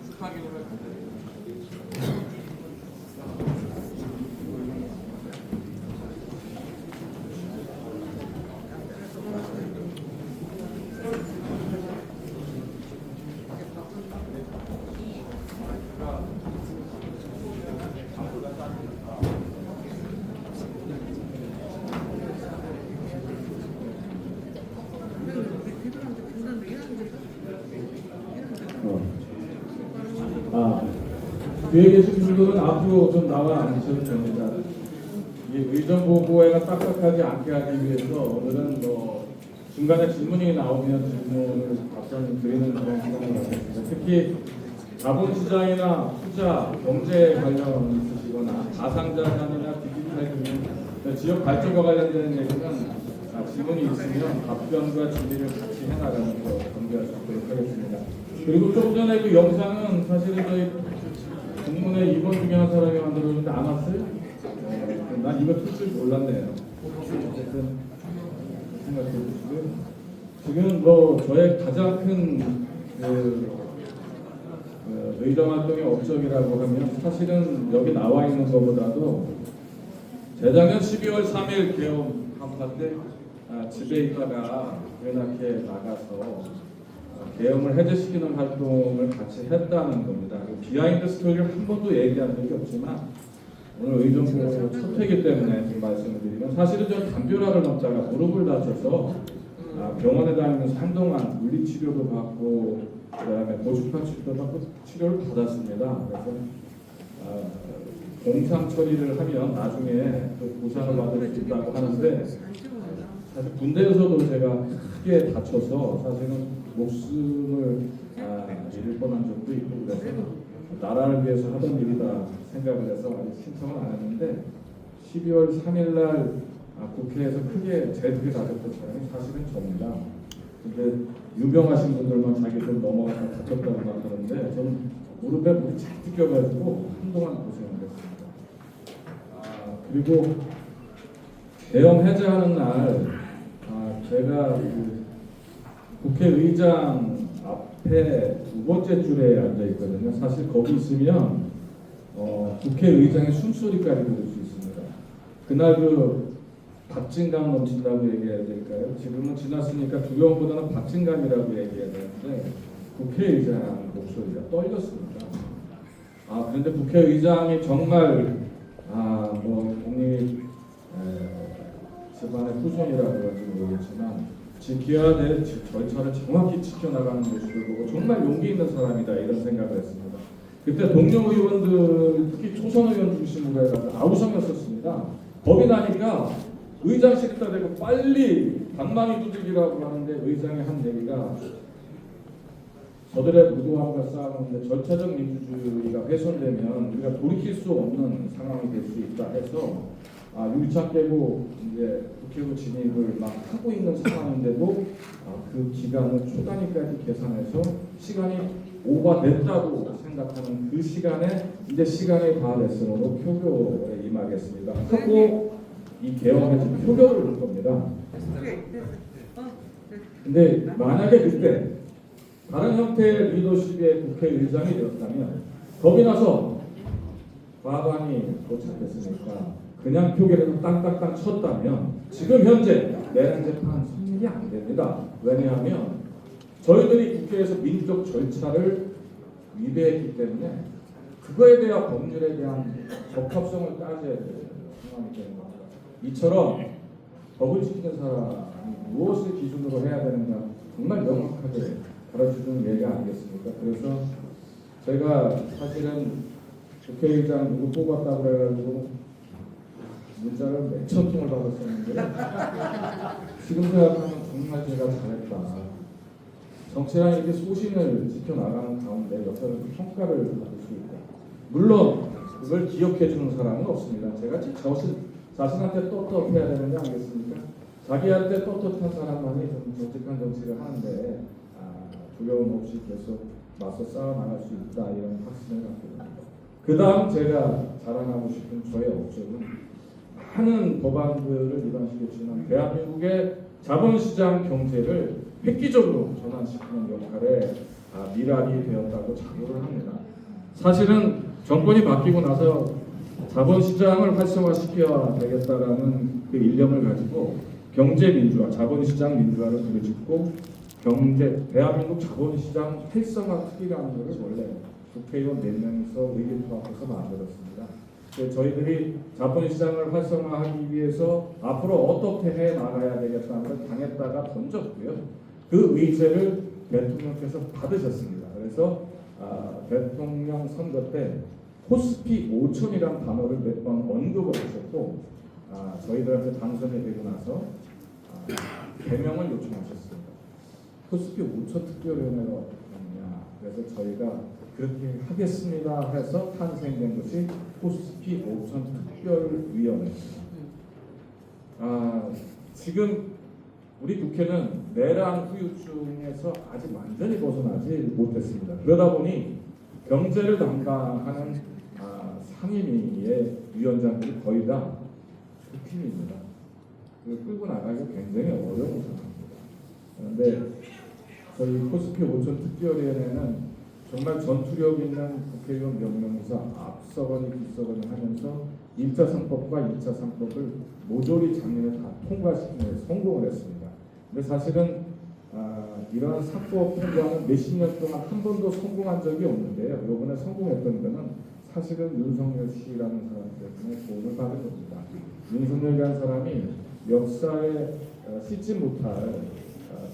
축하 기념회 뒤에 계신 분들은 앞으로 좀 나와 앉으셔도 됩니다. 이 의정보고회가 딱딱하지 않게 하기 위해서 오늘은 중간에 질문이 나오면 질문을 답변 드리는 그런 시간을 갖겠습니다. 특히 자본시장이나 투자, 경제 관련 있으시거나 가상자산이나 디지털 금융, 지역 발전과 관련된 얘기는 질문이 있으면 답변과 준비를 같이 해나가면서 전개할 수 있도록 하겠습니다. 그리고 조금 전에 그 영상은 사실은 저희 공문에 이번 중에 한 사람이 만들었는데 안 왔어요? 난 이거 틀 줄 몰랐네요. 어쨌든 생각해 보시고요. 지금 저의 가장 큰 의정 활동의 업적이라고 하면 사실은 여기 나와 있는 것보다도 재작년 12월 3일 계엄 한파 때 집에 있다가 그렇게 나가서 계엄을 해제시키는 활동을 같이 했다는 겁니다. 비하인드 스토리를 한 번도 얘기한 적이 없지만 오늘 의정부 첫 회기 때문에 좀 말씀을 드리면 사실은 저는 담벼락을 넘다가 무릎을 다쳐서 병원에 다니면서 한동안 물리치료도 받고 그다음에 고주파 치료도 받고 치료를 받았습니다. 그래서 공상 처리를 하면 나중에 또 보상을 받을 수 있다고 하는데 사실 군대에서도 제가 크게 다쳐서 사실은 목숨을 잃을 뻔한 적도 있고 그래서 나라를 위해서 하던 일이다 생각을 해서 아직 신청을 안 했는데 12월 3일 날 국회에서 크게 제득이 다쳤던 사람이 사실은 저입니다. 근데 유명하신 분들만 자기들 넘어가서 다쳤다고 막 하는데 저는 무릎에 물이 잘 뜯겨가지고 한동안 고생을 했습니다. 그리고 계엄 해제하는 날 제가 국회의장 앞에 두 번째 줄에 앉아 있거든요. 사실 거기 있으면 국회의장의 숨소리까지 들을 수 있습니다. 그날 박진감 넘친다고 얘기해야 될까요? 지금은 지났으니까 두려움보다는 박진감이라고 얘기해야 되는데 국회의장 목소리가 떨렸습니다. 그런데 국회의장이 정말 국립 집안의 후손이라고 할지 모르겠지만 지켜야 될 절차를 정확히 지켜나가는 모습을 보고 정말 용기 있는 사람이다 이런 생각을 했습니다. 그때 동료 의원들 특히 초선 의원 중심으로 해서 아우성이었었습니다. 겁이 나니까 의장실에다 대고 빨리 방망이 두들기라고 하는데 의장이 한 얘기가 저들의 무도함과 싸우는데 절차적 민주주의가 훼손되면 우리가 돌이킬 수 없는 상황이 될 수 있다 해서 유리창 깨고 이제 국회로 진입을 막 하고 있는 상황인데도 그 기간을 초단위까지 계산해서 시간이 오버됐다고 생각하는 그 시간에 이제 시간이 다 됐으므로 표결에 임하겠습니다. 하고 이 계엄에서 표결을 할 겁니다. 근데 만약에 그때 다른 형태의 리더십의 국회의장이 되었다면 겁이 나서 과반이 도착했으니까 그냥 표결에서 땅땅땅 쳤다면 지금 현재 내란 재판 성립이 안 됩니다. 왜냐하면 저희들이 국회에서 민주적 절차를 위배했기 때문에 그거에 대한 법률에 대한 적합성을 따져야 되는 상황이 되는 겁니다. 이처럼 법을 지키는 사람이 무엇을 기준으로 해야 되는가 정말 명확하게 가르쳐주는 예가 아니겠습니까? 그래서 제가 사실은 국회의장 누구 뽑았다고 그래가지고 문자를 몇천 통을 받았었는데 지금 생각하면 정말 제가 잘했다. 정치란 이렇게 소신을 지켜나가는 가운데 역사는 평가를 받을 수 있다. 물론 그걸 기억해주는 사람은 없습니다. 제가 자신한테 떳떳해야 되는 게 아니겠습니까? 자기한테 떳떳한 사람만이 좀 정직한 정치를 하는데 두려움 없이 계속 맞서 싸워 나갈 수 있다 이런 확신을 갖고 있습니다. 그 다음 제가 자랑하고 싶은 저의 업적은 많은 법안들을 위반시켰지만 대한민국의 자본시장 경제를 획기적으로 전환시키는 역할에 미랄이 되었다고 자부를 합니다. 사실은 정권이 바뀌고 나서 자본시장을 활성화시켜야 되겠다라는 그 일념을 가지고 경제민주화, 자본시장 민주화를 부르짖고 대한민국 자본시장 활성화 특위라는 것을 원래 국회의원 4명이서 의견조합해서 만들었습니다. 저희들이 자본시장을 활성화하기 위해서 앞으로 어떻게 해 나가야 되겠다는 걸 당에다가 던졌고요. 그 의제를 대통령께서 받으셨습니다. 그래서 대통령 선거 때 코스피 5천이라는 단어를 몇 번 언급을 하셨고 저희들한테 당선이 되고 나서 개명을 요청하셨습니다. 코스피 5천 특별위원회가 어떻게 하느냐. 그래서 저희가 그렇게 하겠습니다 해서 탄생된 것이 코스피 5천 특별위원회입니다. 지금 우리 국회는 내란 후유증에서 아직 완전히 벗어나지 못했습니다. 그러다 보니 경제를 담당하는 상임위의 위원장들이 거의 다 국힘입니다. 끌고 나가기가 굉장히 어려운 상황입니다. 그런데 저희 코스피 5천 특별위원회는 정말 전투력 있는 국회의원 몇 명이서 앞서거니 뒤서거니 하면서 1차 3법과 2차 3법을 모조리 작년에 다 통과시키는 데 성공을 했습니다. 근데 사실은 이러한 3법 통과는 몇십 년 동안 한 번도 성공한 적이 없는데요. 이번에 성공했던 것은 사실은 윤석열 씨라는 사람 때문에 도움을 받은 겁니다. 윤석열이라는 사람이 역사에 씻지 못할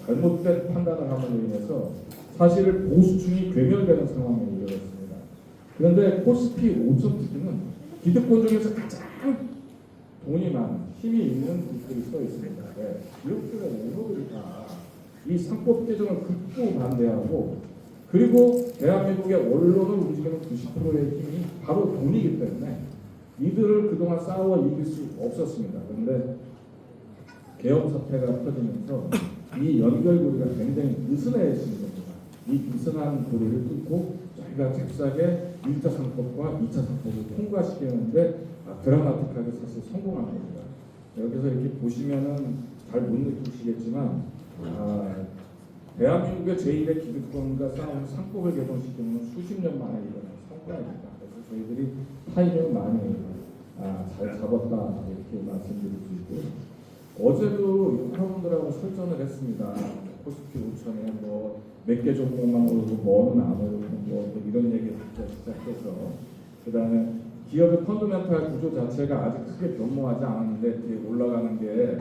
잘못된 판단을 함으로 인해서 사실을 보수층이 괴멸되는 상황에 이르렀습니다. 그런데 코스피 5천 특위는 기득권 중에서 가장 돈이 많은 힘이 있는 분들이 써 있습니다. 기업들의 오너들이 다 이 상법 개정을 극구 반대하고 그리고 대한민국의 언론을 움직이는 90%의 힘이 바로 돈이기 때문에 이들을 그동안 싸워 이길 수 없었습니다. 그런데 계엄 사태가 터지면서 이 연결고리가 굉장히 느슨해진 겁니다. 이 느슨한 고리를 뚫고 저희가 잽싸게 1차 3법과 2차 3법을 통과시키는데 드라마틱하게 사실 성공한 겁니다. 여기서 이렇게 보시면은 잘 못 느끼시겠지만 대한민국의 제1의 기득권과 싸우는 상법을 개정시키는 수십 년 만에 일어난 성과입니다. 그래서 저희들이 타이밍을 많이 잘 잡았다 이렇게 말씀드릴 수 있고요. 어제도 여러분들하고 설전을 했습니다. 코스피 5천에 뭐 몇 개 종목만 오르고 뭐는 안 오르고 뭐 이런 얘기부터 시작해서 그 다음에 기업의 펀더멘탈 구조 자체가 아직 크게 변모하지 않았는데 뒤에 올라가는 게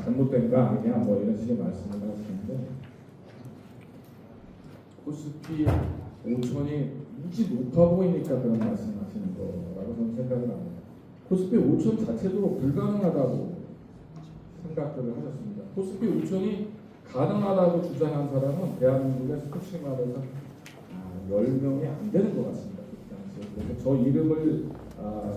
잘못된 거 아니냐 뭐 이런 식의 말씀을 하시는데 코스피 5천이 무지 높아 보이니까 그런 말씀하시는 거라고 저는 생각을 합니다. 코스피 5천 자체도 불가능하다고 생각들을 하셨습니다. 코스피 5천이 가능하다고 주장한 사람은 대한민국의 솔직히 말해서 10명이 안 되는 것 같습니다. 그래서 저 이름을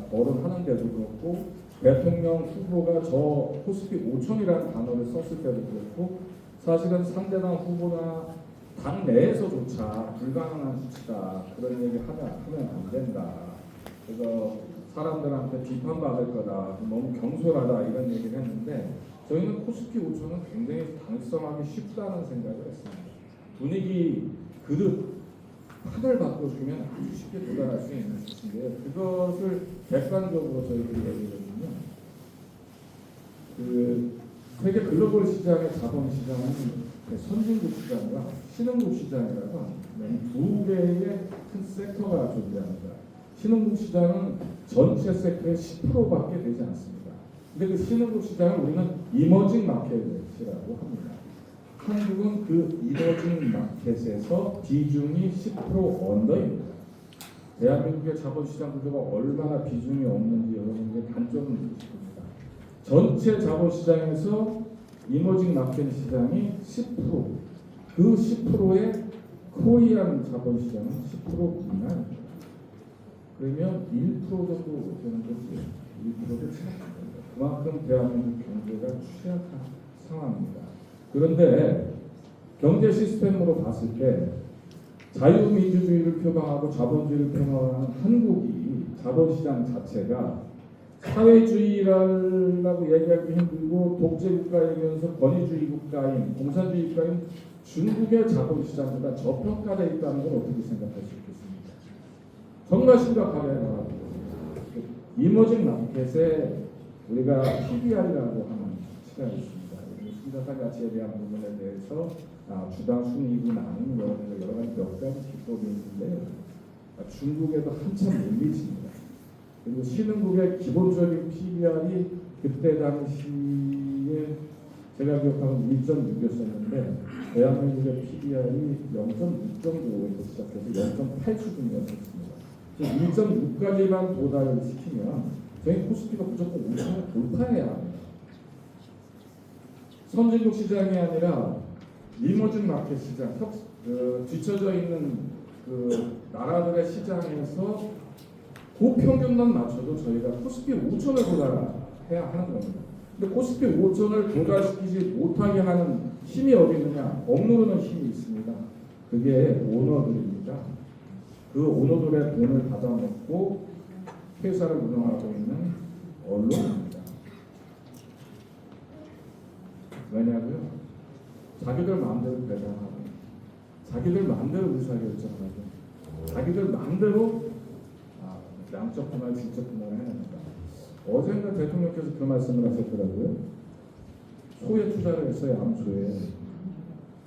거론하는데도 그렇고 대통령 후보가 저 코스피 5천이라는 단어를 썼을 때도 그렇고 사실은 상대당 후보나 당 내에서조차 불가능한 수치다 그런 얘기 하면 안 된다. 그래서 사람들한테 비판받을 거다 너무 경솔하다 이런 얘기를 했는데 저희는 코스피 5천은 굉장히 달성하기 쉽다는 생각을 했습니다. 분위기 그릇 판을 바꿔주면 아주 쉽게 도달할 수 있는 수치인데요. 그것을 객관적으로 저희들이 얘기하거든요. 그 세계 글로벌 시장의 자본 시장은 선진국 시장과 신흥국 시장이라고 두 개의 큰 섹터가 존재합니다. 신흥국 시장은 전체 섹터의 10%밖에 되지 않습니다. 근데 그 신흥국 시장을 우리는 이머징 마켓이라고 합니다. 한국은 그 이머징 마켓에서 비중이 10% 언더입니다. 대한민국의 자본시장 구조가 얼마나 비중이 없는지 여러분에게 단점을 느끼실 겁니다. 전체 자본시장에서 이머징 마켓 시장이 10%, 그 10%의 코리안 자본시장은 10% 미만입니다. 그러면 1% 정도 되는 거지 1%도 차이입니다. 그만큼 대한민국 경제가 취약한 상황입니다. 그런데 경제 시스템으로 봤을 때 자유민주주의를 표방하고 자본주의를 표방하는 한국이 자본시장 자체가 사회주의라고 얘기하기 힘들고 독재국가이면서 권위주의 국가인 공산주의 국가인 중국의 자본시장보다 저평가되어 있다는 걸 어떻게 생각할 수 있겠습니까? 정말 심각하게 말합니다. 이머징 마켓에 우리가 PBR이라고 하는 수치가 있습니다. 심사상 가치에 대한 부분에 대해서 주당 순이익이 나는 여러 가지 몇 가지 기법이 있는데 중국에도 한참 못 미칩니다. 그리고 신흥국의 기본적인 PBR이 그때 당시에 제가 기억하는 1.6이었었는데 대한민국의 PBR이 0.6 정도에서 시작해서 0.8 수준이었습니다. 1.6까지만 도달을 시키면 저희 코스피가 무조건 5천을 돌파해야 합니다. 선진국 시장이 아니라 이머징 마켓 시장, 뒤쳐져 있는 그 나라들의 시장에서 고평균만 맞춰도 저희가 코스피 5천을 도달해야 하는 겁니다. 근데 코스피 5천을 도달시키지 못하게 하는 힘이 어디 있느냐? 억누르는 힘이 있습니다. 그게 오너들입니다. 그 오너들의 돈을 받아먹고 회사를 운영하고 있는 언론입니다. 왜냐고요? 자기들 마음대로 배당하고 자기들 마음대로 의사결정하고 자기들 마음대로 양적 분할, 질적 분할을 해냅니다. 어젠가 대통령께서 그 말씀을 하셨더라고요. 소에 투자를 했어요.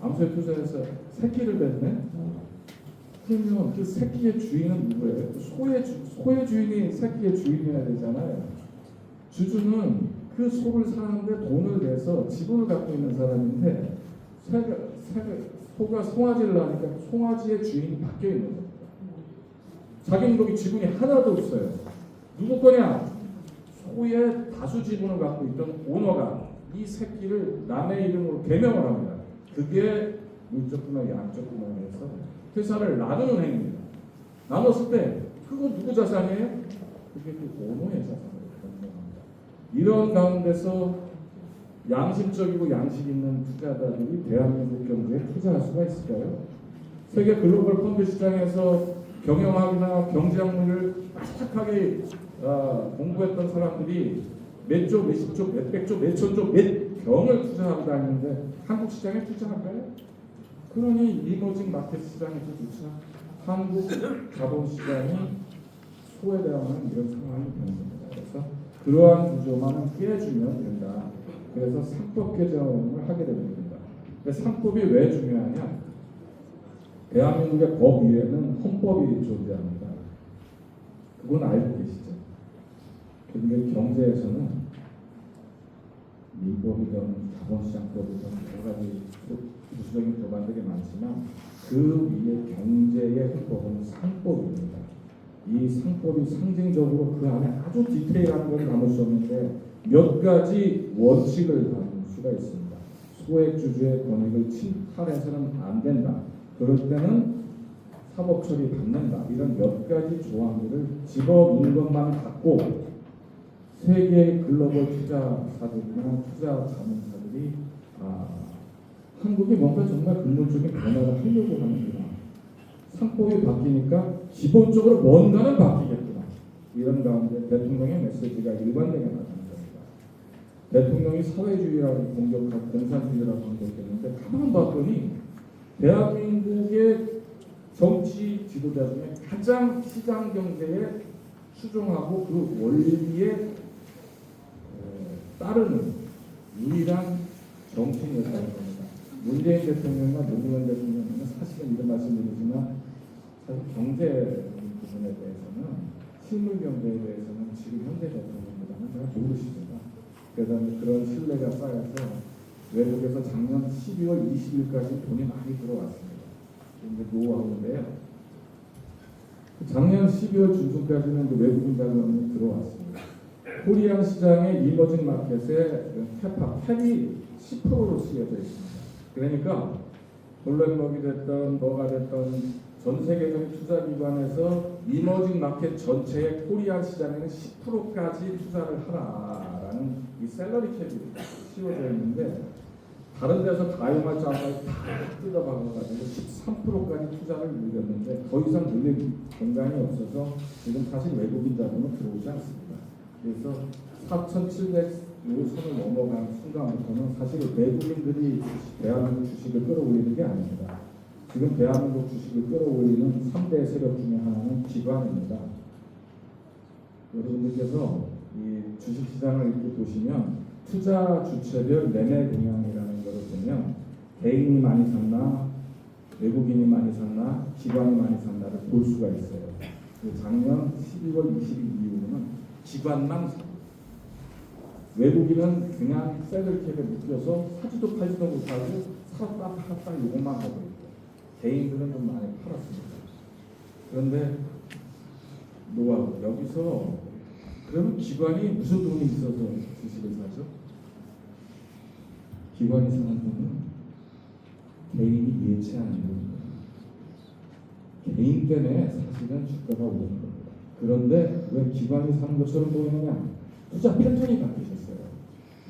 암소에 투자해서 새끼를 냈네. 그러면 그 새끼의 주인은 누구예요? 소의 주인이 새끼의 주인이어야 되잖아요. 주주는 그 소를 사는데 돈을 내서 지분을 갖고 있는 사람인데 소가 송아지를 낳으니까 송아지의 주인이 바뀌어 있는 겁니다. 자기는 거기 지분이 하나도 없어요. 누구 거냐? 소의 다수 지분을 갖고 있던 오너가 이 새끼를 남의 이름으로 개명을 합니다. 그게 물적 분할, 양적 분할에서 회사를 나누는 행위입니다. 나눴을 때 그거 누구 자산이에요? 그게 그 오너의 자산으로 변경합니다. 이런 가운데서 양심적이고 양식 있는 투자자들이 대한민국 경제에 투자할 수가 있을까요? 세계 글로벌 펀드 시장에서 경영학이나 경제학문을 딱딱하게 공부했던 사람들이 몇 조, 몇십 조, 몇백 조, 몇천 조, 몇 병을 투자하고 다니는데 한국 시장에 투자할까요? 그러니 이머징 마켓 시장에서조차 한국 자본시장이 소에 대한 이런 상황이 되는 겁니다. 그래서 그러한 구조만은 깨주면 된다. 그래서 상법 개정을 하게 되는 겁니다. 상법이 왜 중요하냐? 대한민국의 법 위에는 헌법이 존재합니다. 그건 알고 계시죠? 근데 경제에서는 민법이든 자본시장법이든 여러 가지 부수적인 법안들이 많지만 그 위에 경제의 헌법은 상법입니다. 이 상법이 상징적으로 그 안에 아주 디테일한 걸 담을 수 없는데 몇 가지 원칙을 담을 수가 있습니다. 소액주주의 권익을 침탈해서는 안 된다. 그럴 때는 사법 처리 받는다. 이런 몇 가지 조항들을 집어넣는 것만 갖고 세계 글로벌 투자사들이나 투자 자문사들이 한국이 뭔가 정말 근본적인 변화를 하려고 하는구나. 상법이 바뀌니까 기본적으로 뭔가는 바뀌겠구나. 이런 가운데 대통령의 메시지가 일관되게 나타난 겁니다. 대통령이 사회주의라고 공격하고 공산주의라고 공격했는데 가만 봤더니 대한민국의 정치 지도자 중에 가장 시장 경제에 추종하고 그 원리에 따르는 유일한 정치인이었다는 겁니다. 문재인 대통령이나 노무현 대통령은 사실은 이런 말씀드리지만 사실 경제 부분에 대해서는 실물 경제에 대해서는 지금 현재 대통령보다는 잘 모르십니다. 그다음에 그런 신뢰가 쌓여서 외국에서 작년 12월 20일까지 돈이 많이 들어왔습니다. 이제 노하우인데요. 작년 12월 중순까지는 외국인 자금이 들어왔습니다. 코리안 시장의 이머징 마켓에 캐파 탭이 10%로 쓰여져 있습니다. 그러니까 블랙록이 됐던 뭐가 됐던 전 세계적인 투자 기관에서 이머징 마켓 전체의 코리안 시장에는 10%까지 투자를 하라라는 이 셀러리 캡이 씌워져 있는데 다른 데서 다용할 자원을 다 뜯어박아가지고 13%까지 투자를 늘렸는데 더 이상 늘릴 공간이 없어서 지금 사실 외국인 자금은 들어오지 않습니다. 그래서 4,700 요 선을 넘어간 순간부터는 사실 외국인들이 대한민국 주식을 끌어올리는 게 아닙니다. 지금 대한민국 주식을 끌어올리는 3대 세력 중에 하나는 기관입니다. 여러분들께서 이 주식시장을 이렇게 보시면 투자 주체별 매매 동향이라는 것을 보면 개인이 많이 샀나 외국인이 많이 샀나 기관이 많이 샀나를 볼 수가 있어요. 작년 12월 20일 이후로는 기관만 삽니다. 외국인은 그냥 셀러캡에 묶여서 사지도 팔지도 못하고 샀다 팔았다 이것만 하고 있고 개인들은 좀 많이 팔았습니다. 그런데 노하우 여기서 그러면 기관이 무슨 돈이 있어서 주식을 사죠? 기관이 사는 돈은 개인이 예치하는 돈입니다. 개인 때문에 사실은 주가가 오르는 겁니다. 그런데 왜 기관이 사는 것처럼 보이느냐? 투자 패턴이 바뀌셨어요.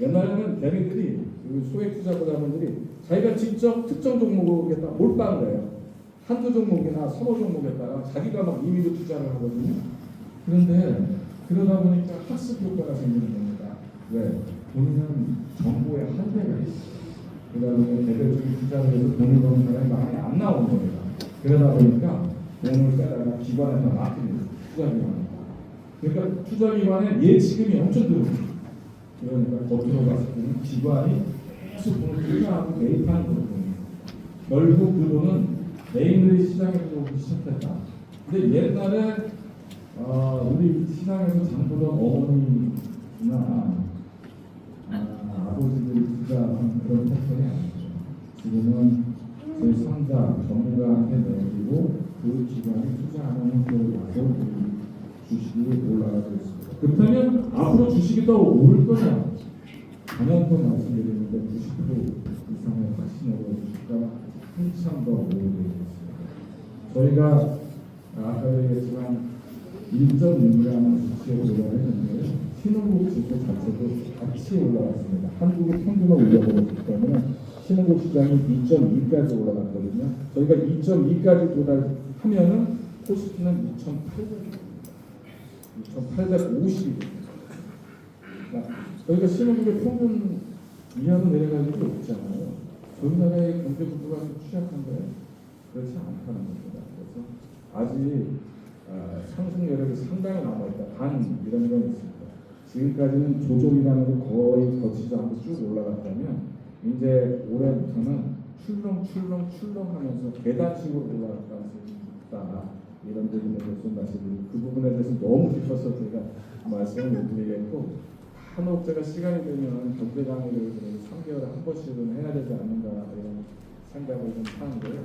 옛날에는 대리들이 소액 투자자분들이 자기가 직접 특정 종목에다 몰빵을 해요. 한두 종목이나 서너 종목에다가 자기가 막 임의로 투자를 하거든요. 그런데 그러다 보니까 학습 효과가 생기는 겁니다. 왜? 본인은 정보에 한계가 있어요. 그러다 보니 대대적인 투자를 해서 돈을 버는 사람이 많이 안 나오는 겁니다. 그러다 보니까 돈을 빼다가 기관에다 맡깁니다. 투자기관에. 그러니까 투자기관에 예치금이 엄청 들어옵니다. 그러니까 겉으로 봤을 때는 기관이 계속 돈을 투자하고 매입하는 걸로 보입니다. 결국 그 돈은 개인들이 시장에 들어오기 시작했다. 근데 옛날에 우리 시장에서 장 보던 어머니나 아버지들이 투자한 그런 패턴이 아니죠. 지금은 제3자 전문가한테 내리고 그 기관이 투자하는 형태로 와서 주식이 올라가고 있습니다. 그렇다면 앞으로 주식이 더 오를 거냐? 작년도 말씀드렸는데 90% 이상의 확신으로 주식가 한참 더 오르게 되겠습니다. 저희가 아까 얘기했지만 1.6이라는 수치에 올라가는데 신흥국 지수 자체도 같이 올라갔습니다. 한국의 평균을 올려버렸기 때문에 신흥국 시장이 2.2까지 올라갔거든요. 저희가 2.2까지 도달하면은 코스피는 2,850입니다. 저희가 신흥국의 평균 이하로 내려갈 일이 없잖아요. 저희 나라의 경제 구조가 좀 취약한데 그렇지 않다는 겁니다. 그래서 아직 상승 여력이 상당히 남아있다. 단 이런 건 있습니다. 지금까지는 조정이라는 게 거의 거치지 않고 쭉 올라갔다면 이제 올해부터는 출렁출렁하면서 계단식으로 올라갈 가능성이 있다. 이런 부분에 대해서 말씀드리고 그 부분에 대해서 너무 깊어서 제가 말씀을 못 드리겠고 간혹 제가 시간이 되면 경제 강의를 3개월에 한 번씩은 해야 되지 않는가 이런 생각을 좀 하는데요.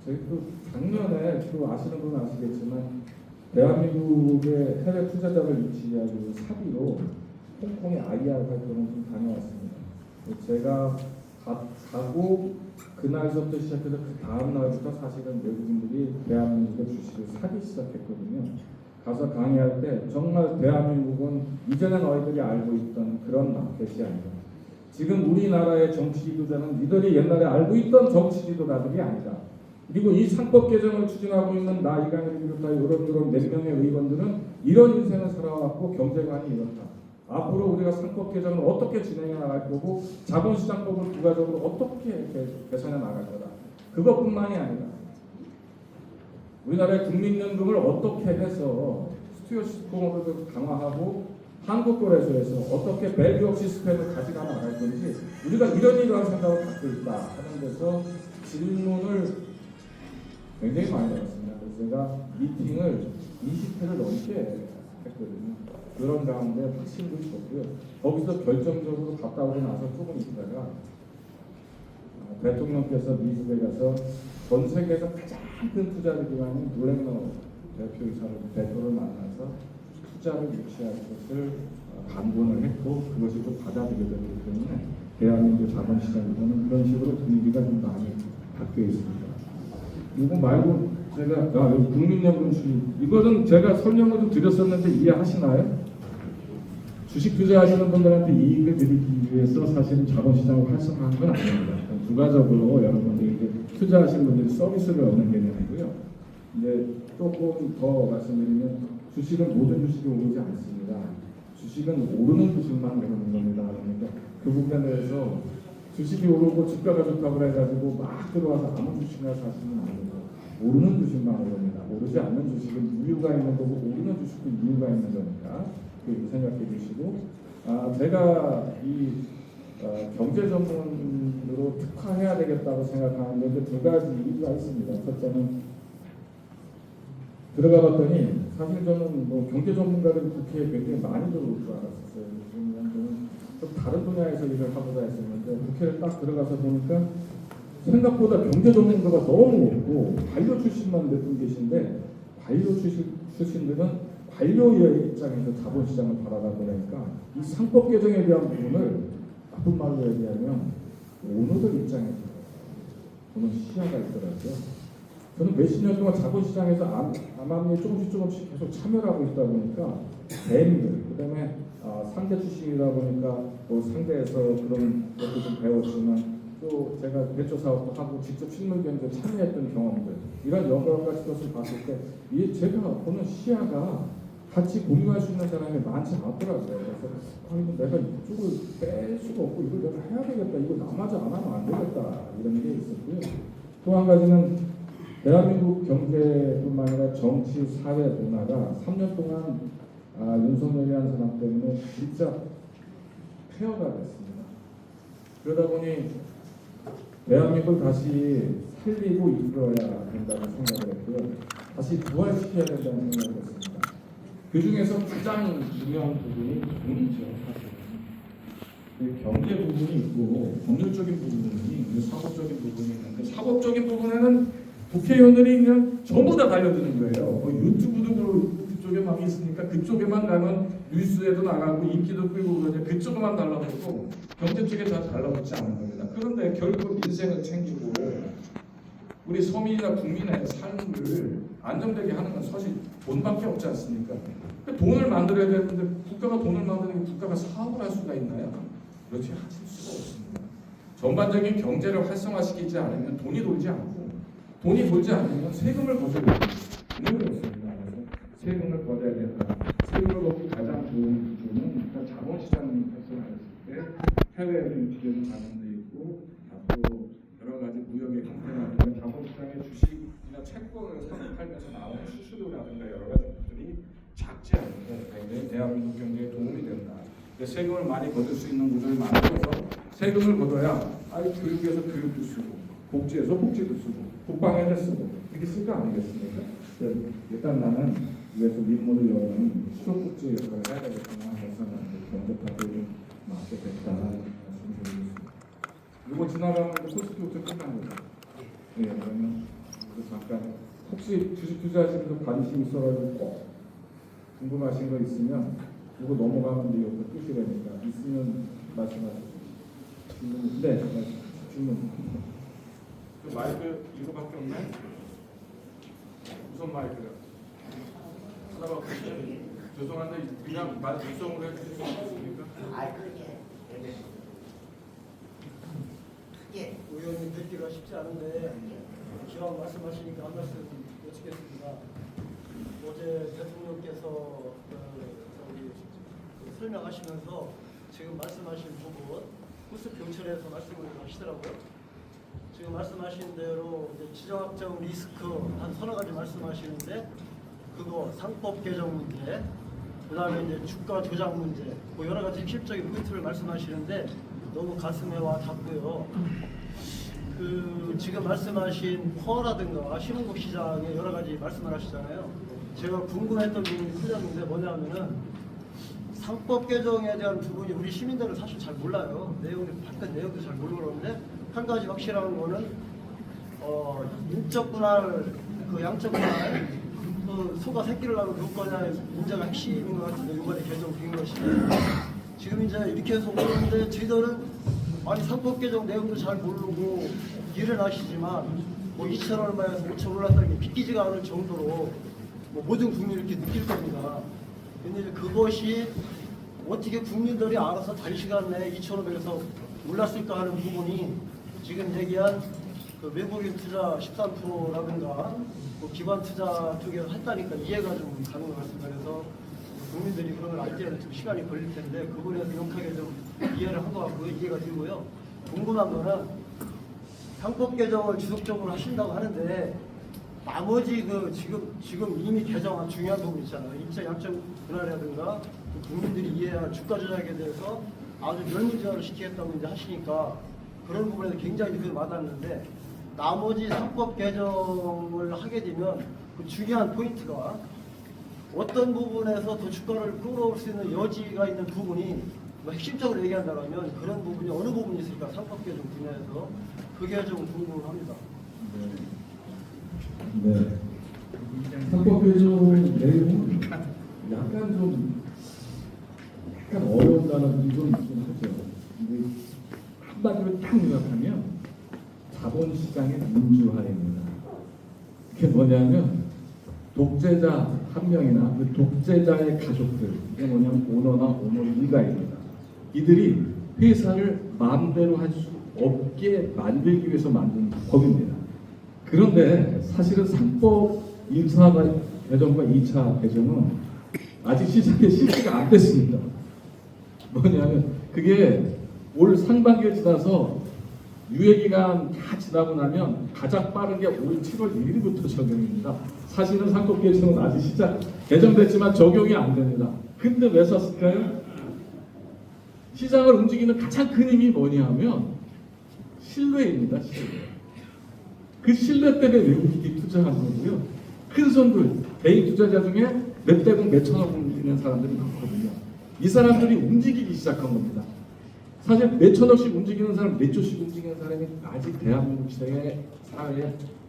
저희도 작년에 아시는 분은 아시겠지만 대한민국의 해외 투자자를 유치하기 사비로 홍콩의 IR 활동을 좀 다녀왔습니다. 제가 가고 그날부터 시작해서 그 다음 날부터 사실은 외국인들이 대한민국의 주식을 사기 시작했거든요. 가서 강의할 때 정말 대한민국은 이전에 너희들이 알고 있던 그런 마켓이 아니다. 지금 우리나라의 정치 지도자는 니들이 옛날에 알고 있던 정치 지도자들이 아니다. 그리고 이 상법 개정을 추진하고 있는 나 이강일을 비롯하여 이런 4명의 의원들은 이런 인생을 살아왔고 경제관이 이렇다. 앞으로 우리가 상법 개정을 어떻게 진행해 나갈 거고 자본시장법을 부가적으로 어떻게 개선해 나갈 거다. 그것뿐만이 아니라 우리나라의 국민연금을 어떻게 해서 스튜어십법을 강화하고 한국거래소에서 어떻게 밸류업 시스템을 가져가 나갈 건지 우리가 이러한 생각을 갖고 있다 하는 데서 질문을 굉장히 많이 받았습니다. 그래서 제가 미팅을 20회를 넘게 했거든요. 그런 가운데 확신도 있었고요. 거기서 결정적으로 갔다 오고 나서 조금 있다가 대통령께서 미국에 가서 전 세계에서 가장 큰 투자를 기관인 블랙너 대표를 만나서 투자를 유치할 것을 강권을 했고 그것이 또 받아들여야 되기 때문에 대한민국 자본시장에서는 그런 식으로 분위기가 좀 많이 바뀌어 있습니다. 이거 말고 제가 여기 국민연금 수입 이거는 제가 설명을 좀 드렸었는데 이해하시나요? 주식 투자하시는 분들한테 이익을 드리기 위해서 사실은 자본시장을 활성화한 건 아닙니다. 부가적으로 여러분들이 투자하시는 분들이 서비스를 얻는 개념이고요. 이제 조금 더 말씀드리면 주식은 모든 주식이 오르지 않습니다. 주식은 오르는 주식만 오르는 겁니다. 그러니까 그 부분에 대해서 주식이 오르고 주가가 좋다고 해가지고 막 들어와서 아무 주식이나 사시면 안 되고 오르는 주식만 오릅니다. 오르지 않는 주식은 이유가 있는 거고 오르는 주식은 이유가 있는 거니까 그 생각해 주시고 제가 이 경제 전문으로 특화해야 되겠다고 생각하는데 두 가지 이유가 있습니다. 첫째는 들어가 봤더니 사실 저는 뭐 경제 전문가들이 국회에 굉장히 많이 들어올 줄 알았었어요. 저는 좀 다른 분야에서 일을 하고자 했었는데 국회를 딱 들어가서 보니까 생각보다 경제 전문가가 너무 없고 관료 출신만 몇 분 계신데 관료 출신들은 관료의 입장에서 자본시장을 바라다 보니까 이 상법 개정에 대한 부분을 나쁜 말로 얘기하면 오너들 입장에서 보는 시야가 있더라고요. 저는 몇십 년 동안 자본시장에서 암암리에 조금씩 계속 참여를 하고 있다 보니까 대인들, 그 다음에 상대 출신이다 보니까 뭐 상대에서 그런 것도 좀 배웠지만 또 제가 대조 사업도 하고 직접 실물 경제에 참여했던 경험들 이런 여러 가지 것을 봤을 때 제가 보는 시야가 같이 공유할 수 있는 사람이 많지 않더라고요. 그래서 이거 내가 이쪽을 뺄 수가 없고 이걸 내가 해야 되겠다. 이거 나마저 안 하면 안 되겠다. 이런 게 있었고요. 또 한 가지는 대한민국 경제뿐만 아니라 정치, 사회 문화가 3년 동안 윤석열이라는 사람 때문에 진짜 폐허가 됐습니다. 그러다 보니 대한민국을 다시 살리고 이끌어야 된다는 생각을 했고요. 다시 부활시켜야 된다는 생각을 했습니다. 그 중에서 가장 중요한 부분이 돈이죠. 경제 부분이 있고 법률적인 부분이 있고 사법적인 부분이 있는데 사법적인 부분에는 국회의원들이 그냥 전부 다 달려드는 거예요. 유튜브도 그쪽에 막 있으니까 그쪽에만 가면 뉴스에도 나가고 인기도 끌고 그러냐 그쪽에만 달라붙고 경제 쪽에 다 달라붙지 않는 겁니다. 그런데 결국 민생을 챙기고 우리 서민이나 국민의 삶을 안정되게 하는 건 사실 돈밖에 없지 않습니까? 돈을 만들어야 되는데 국가가 돈을 만드는 게 국가가 사업을 할 수가 있나요? 그렇지 하실 수가 없습니다. 전반적인 경제를 활성화시키지 않으면 돈이 돌지 않고 돈이 돌지 않으면 세금을 걷어야 되는 거였습니다. 그래서 세금을 걷어야 된다. 세금을 걷기 가장 좋은 기준은 일단 자본시장을 활성화했을 때 해외에서 기회를 가는 데 있고 앞으로 여러 가지 무역의 형태나 자본시장의 주식이나 채권을 사서 팔면서 나오는 수수료라든가 여러 가지 것들이 작지 않고 굉장히 대한민국 경제에 도움이 된다. 세금을 많이 걷을 수 있는 구조를 만들어서 세금을 걷어야 교육에서 교육도 쓰고 복지에서 복지도 쓰고 국방에서 쓰고 이렇게 쓸 거 아니겠습니까? 일단 나는 위에서 민물을 여는 수족국제 역할을 해야 되겠구나 해서 경제파도 맞게 됐다는 말씀드리겠습니다. 이거 지나가면 코스피부터 끝난 거죠. 예, 그러면 잠깐 혹시 주식 투자하시는 분 관심 있어가지고 꼭 궁금하신 거 있으면 이거 넘어가면 이제 여기서 끝이라니까 있으면 말씀하세요. 네, 질문. 그 마이크 이거밖에 없나요? 무선 마이크요. 하나만 보세요. 죄송한데 그냥 말 육성으로 해주실 수 있습니까? 예. 의원님 뵙기가 쉽지 않은데 기왕 말씀하시니까 한 말씀 여쭙겠습니다. 어제 대통령께서 설명하시면서 지금 말씀하신 부분 구습경찰에서 말씀을 하시더라고요. 지금 말씀하신 대로 이제 지정학적 리스크 한 서너 가지 말씀하시는데 그거 상법 개정 문제, 그다음에 이제 주가 조작 문제, 뭐 여러 가지 핵심적인 포인트를 말씀하시는데 너무 가슴에 와 닿고요. 그 지금 말씀하신 퍼라든가 신흥국 시장에 여러 가지 말씀을 하시잖아요. 제가 궁금했던 부분이 크셨는데 뭐냐면은 상법 개정에 대한 부분이 우리 시민들은 사실 잘 몰라요. 바깥 내용도 잘 모르고 그러는데 한 가지 확실한 거는 인적 분할, 그 양적 분할, 그 소가 새끼를 낳으면 누구 거냐의 문제가 핵심인 것 같은데 이번에 개정된 것이 지금 이제 이렇게 해서 오는데 저희들은 아니 상법 개정 내용도 잘 모르고 일은 하시지만 뭐 2천 얼마에서 5천 올랐다는 게 믿기지가 않을 정도로 뭐 모든 국민이 이렇게 느낄 겁니다. 근데 그것이 어떻게 국민들이 알아서 단시간 내에 2,500에서 올랐을까 하는 부분이 지금 얘기한 그 외국인 투자 13%라든가 뭐 기관 투자 쪽에서 했다니까 이해가 좀 가는 것 같습니다. 그래서 국민들이 그런 걸 알 때는 좀 시간이 걸릴 텐데 그거에 대해서 명확하게 좀 이해를 한 것 같고요. 이해가 되고요. 궁금한 거는 상법 개정을 지속적으로 하신다고 하는데 나머지 그 지금 이미 개정한 중요한 부분 있잖아요. 인적 양적 분할이라든가 국민들이 이해할 주가 조작에 대해서 아주 멸문지화를 시키겠다고 이제 하시니까 그런 부분에서 굉장히 그 와닿는데 나머지 상법 개정을 하게 되면 그 중요한 포인트가 어떤 부분에서 더 주가를 끌어올 수 있는 여지가 있는 부분이 뭐 핵심적으로 얘기한다면 그런 부분이 어느 부분이 있을까 상법 개정 분야에서 그게 좀 궁금합니다. 네. 상법 개정 내용은 약간 어려운다는 분이 좀 있긴 하죠. 근데 한마디로 딱 요약하면 자본시장의 민주화입니다. 그게 뭐냐면 독재자 한 명이나 그 독재자의 가족들, 이게 뭐냐면 오너나 오너 일가입니다. 이들이 회사를 마음대로 할 수 없게 만들기 위해서 만든 법입니다. 그런데 사실은 상법 1차 개정과 2차 개정은 아직 시장에 실시가 안 됐습니다. 뭐냐면 그게 올 상반기에 지나서 유예기간 다 지나고 나면 가장 빠르게 올 7월 1일부터 적용입니다. 사실은 상법 개정은 아직 개정됐지만 적용이 안 됩니다. 근데 왜 썼을까요? 시장을 움직이는 가장 큰 힘이 뭐냐면 신뢰입니다. 신뢰. 그 신뢰 때문에 외국인이 투자하는 거고요. 큰 손들, 개인 투자자 중에 몇 대공 몇천억 움직이는 사람들이 많거든요. 이 사람들이 움직이기 시작한 겁니다. 사실 몇천억씩 움직이는 사람, 몇 조씩 움직이는 사람이 아직 대한민국 사회의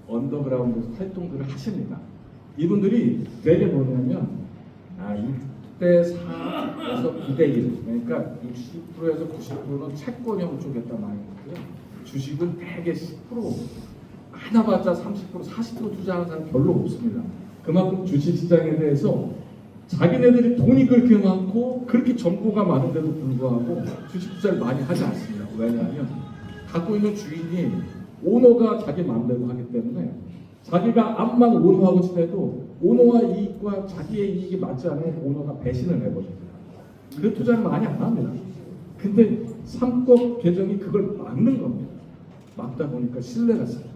언더그라운드에서 활동들을 하십니다. 이분들이 되게 뭐냐면 6대 4에서 2대 1, 그러니까 60%에서 90%는 채권형 쪽에다 많이 있고요. 주식은 대개 10%, 하나봤자 30%, 40% 투자하는 사람 별로 없습니다. 그만큼 주식시장에 대해서 자기네들이 돈이 그렇게 많고 그렇게 정보가 많은데도 불구하고 주식 투자를 많이 하지 않습니다. 왜냐하면 갖고 있는 주인이 오너가 자기 마음대로 하기 때문에 자기가 암만 오너하고 지내도 오너와 이익과 자기의 이익이 맞지 않으면 오너가 배신을 해버립니다. 그 투자를 많이 안 합니다. 근데 상법 개정이 그걸 막는 겁니다. 막다 보니까 신뢰가 쌓여요.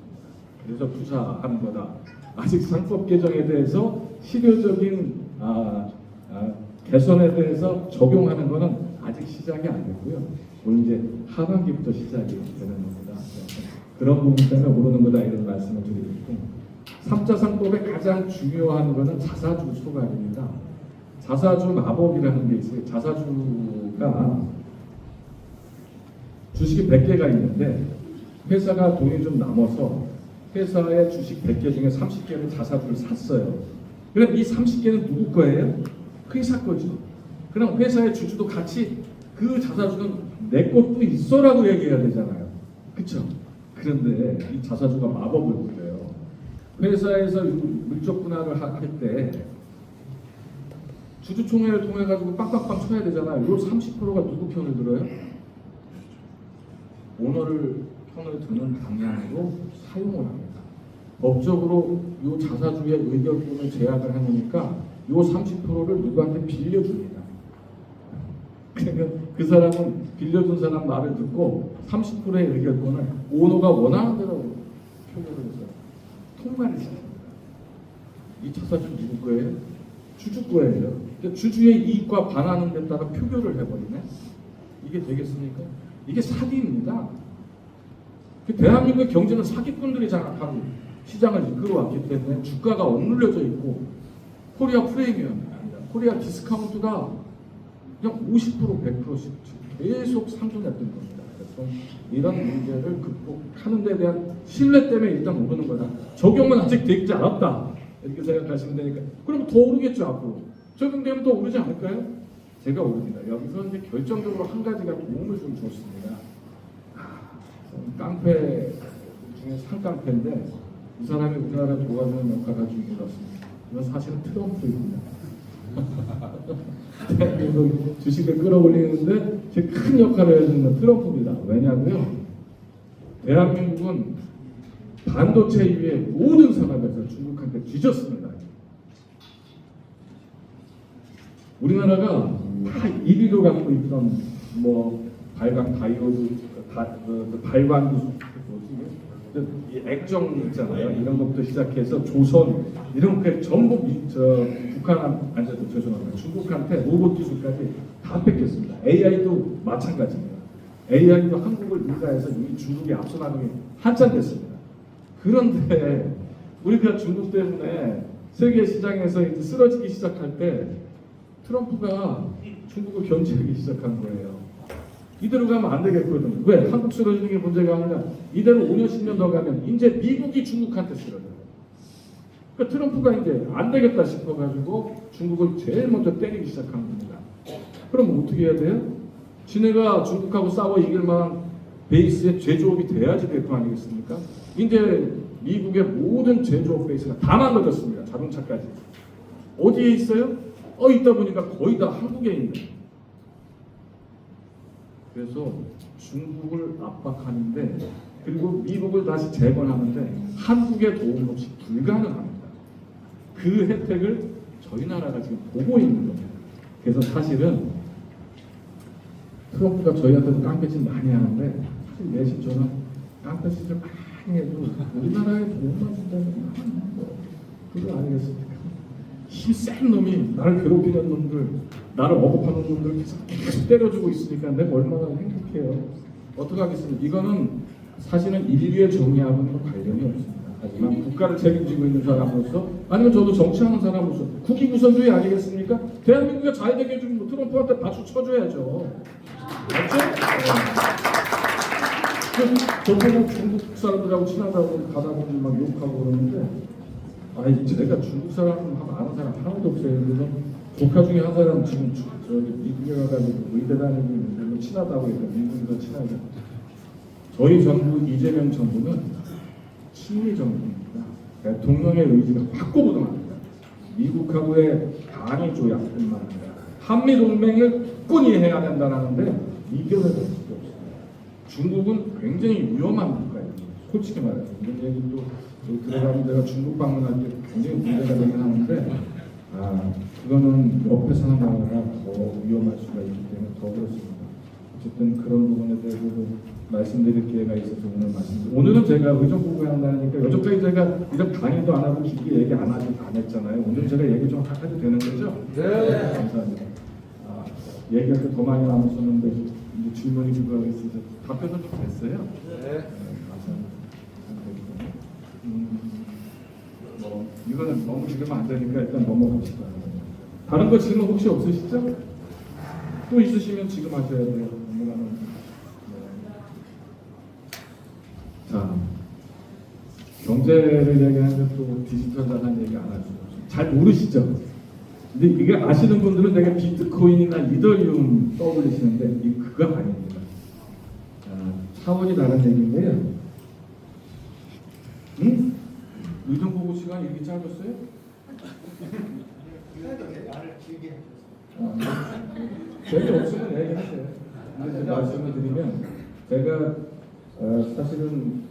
그래서 투자하는 거다. 아직 상법 개정에 대해서 실효적인 개선에 대해서 적용하는 것은 아직 시작이 안 됐고요. 오늘 이제 하반기부터 시작이 되는 겁니다. 그런 부분 때문에 오르는 거다 이런 말씀을 드리고 있고 3차 상법의 가장 중요한 것은 자사주 소각입니다. 자사주 마법이라는 게 있어요. 자사주가 주식이 100개가 있는데 회사가 돈이 좀 남아서 회사의 주식 100개 중에 30개를 자사주를 샀어요. 그럼 이 30개는 누구 거예요? 회사 거죠. 그럼 회사의 주주도 같이 그 자사주는 내 것도 있어라고 얘기해야 되잖아요. 그렇죠? 그런데 이 자사주가 마법을 부려요. 회사에서 물적 분할을 할 때 주주총회를 통해 가지고 빵빵빵 쳐야 되잖아요. 이 30%가 누구 편을 들어요? 오너를 편을 드는 방향으로 사용을 합니다. 법적으로 이 자사주의 의결권을 제약을 해놓으니까 이 30%를 누구한테 빌려줍니다. 그러니까 그 사람은 빌려준 사람 말을 듣고 30%의 의결권을 오너가 원하는 대로 표현을 해서 통과를 시킵니다. 이 자사주 누구 거예요? 주주 거예요. 그러니까 주주의 이익과 반하는 데다가 표결을 해버리네. 이게 되겠습니까? 이게 사기입니다. 대한민국의 경제는 사기꾼들이 장악하고 시장을 이끌어왔기 때문에 주가가 억눌려져 있고 코리아 프리미엄, 코리아 디스카운트가 그냥 50% 100%씩 계속 상승했던 겁니다. 그래서 이런 문제를 극복하는 데 대한 신뢰 때문에 일단 오르는 거다. 적용은 아직 되지 않았다. 이렇게 생각하시면 되니까. 그럼 더 오르겠죠 앞으로. 적용되면 더 오르지 않을까요? 제가 오릅니다. 여기서 이제 결정적으로 한 가지가 도움을 좀 줬습니다. 깡패 중에 상깡패인데 이 사람이 우리나라를 도와주는 역할을 좀 해봤습니다. 이건 사실은 트럼프입니다. 대한민국 주식을 끌어올리는데 제일 큰 역할을 해주는 건 트럼프입니다. 왜냐고요? 대한민국은 반도체 이외의 모든 산업에서 중국한테 뒤졌습니다. 우리나라가 다 1위로 갖고 있던 뭐 발광 다이오드, 발광 뭐지? 이 액정 있잖아요. 이런 것부터 시작해서 조선 이런 게 전부 죄송합니다. 중국한테 로봇 기술까지 다 뺏겼습니다. AI도 마찬가지입니다. AI도 한국을 능가해서 이미 중국이 앞서 나가기 한참 됐습니다. 그런데 우리가 중국 때문에 세계 시장에서 이제 쓰러지기 시작할 때 트럼프가 중국을 견제하기 시작한 거예요. 이대로 가면 안 되겠거든요. 왜? 한국 쓰러지는 게 문제가 아니라 이대로 5년 10년 더 가면 이제 미국이 중국한테 쓰러져요. 그러니까 트럼프가 이제 안 되겠다 싶어가지고 중국을 제일 먼저 때리기 시작한 겁니다. 그럼 어떻게 해야 돼요? 지네가 중국하고 싸워 이길 만한 베이스의 제조업이 돼야지 될 거 아니겠습니까? 이제 미국의 모든 제조업 베이스가 다 망가졌습니다. 자동차까지. 어디에 있어요? 있다 보니까 거의 다 한국에 있는. 그래서 중국을 압박하는데 그리고 미국을 다시 재건하는데 한국의 도움 없이 불가능합니다. 그 혜택을 저희 나라가 지금 보고 있는 겁니다. 그래서 사실은 트럼프가 저희한테도 깡패짓 많이 하는데 사실 내심 저는 깡패짓을 많이 해도 우리나라에 도움만 준다면 그거 아니겠습니까? 힘센 놈이 나를 괴롭히는 놈들, 나를 억압하는 놈들 계속 때려주고 있으니까 내가 얼마나 행복해요. 어떡하겠습니까? 이거는 사실은 인류의 정의하고는 관련이 없습니다. 하지만 국가를 책임지고 있는 사람으로서 아니면 저도 정치하는 사람으로서 국익 우선주의 아니겠습니까? 대한민국이 잘 되게 해주면 트럼프한테 박수 쳐줘야죠. 맞죠? 저보고 중국 사람들하고 친하다고 가다 보니 막 욕하고 그러는데 제가 중국 사람 아는 사람 하나도 없어요. 그래서 조카 중에 한 사람 지금 저기 미국에 가가지고 의대 다니는 친하다고 해서 미국에서 친하게. 저희 정부 이재명 정부는 친미 정부입니다. 대통령의 의지가 확고부동합니다. 미국하고의 단위 조약뿐만 아니라 한미 동맹을 끈히 해야 된다는데 이견을 낼 수가 없습니다. 중국은 굉장히 위험한 국가예요. 솔직히 말해서 이런 얘기도 들어가면 제가 중국 방문할 때 굉장히 문제가 되긴 하는데 그거는 옆에 사는 나라가 더 위험할 수가 있기 때문에 더 그렇습니다. 어쨌든 그런 부분에 대해서도 말씀드릴 기회가 있어서 오늘 말씀드립니다. 오늘은 제가 의정부에 한다니까 여태까지 제가 이런 강의도 안 하고 깊게 얘기 안 했잖아요. 오늘 제가 얘기 좀 해도 되는 거죠? 네. 감사합니다. 얘기할 게 더 많이 남았었는데 이제 질문이 그거 있어서 답변은 좀 됐어요? 네. 감사합니다. 이거는 너무 지금 안 되니까 일단 넘어갑시다. 다른 거 질문 혹시 없으시죠? 또 있으시면 지금 하셔야 돼요. 넘어가는. 자, 경제를 얘기하면 또 디지털 자산 얘기 안 하죠. 잘 모르시죠? 근데 이게 아시는 분들은 되게 비트코인이나 이더리움 떠올리시는데 그거 아닙니다. 차원이 다른 얘기인데요. 응? 의정보고 시간이 이렇게 짧았어요? 재미없으면 얘기하세요. 근데 말씀을 드리면 제가 사실은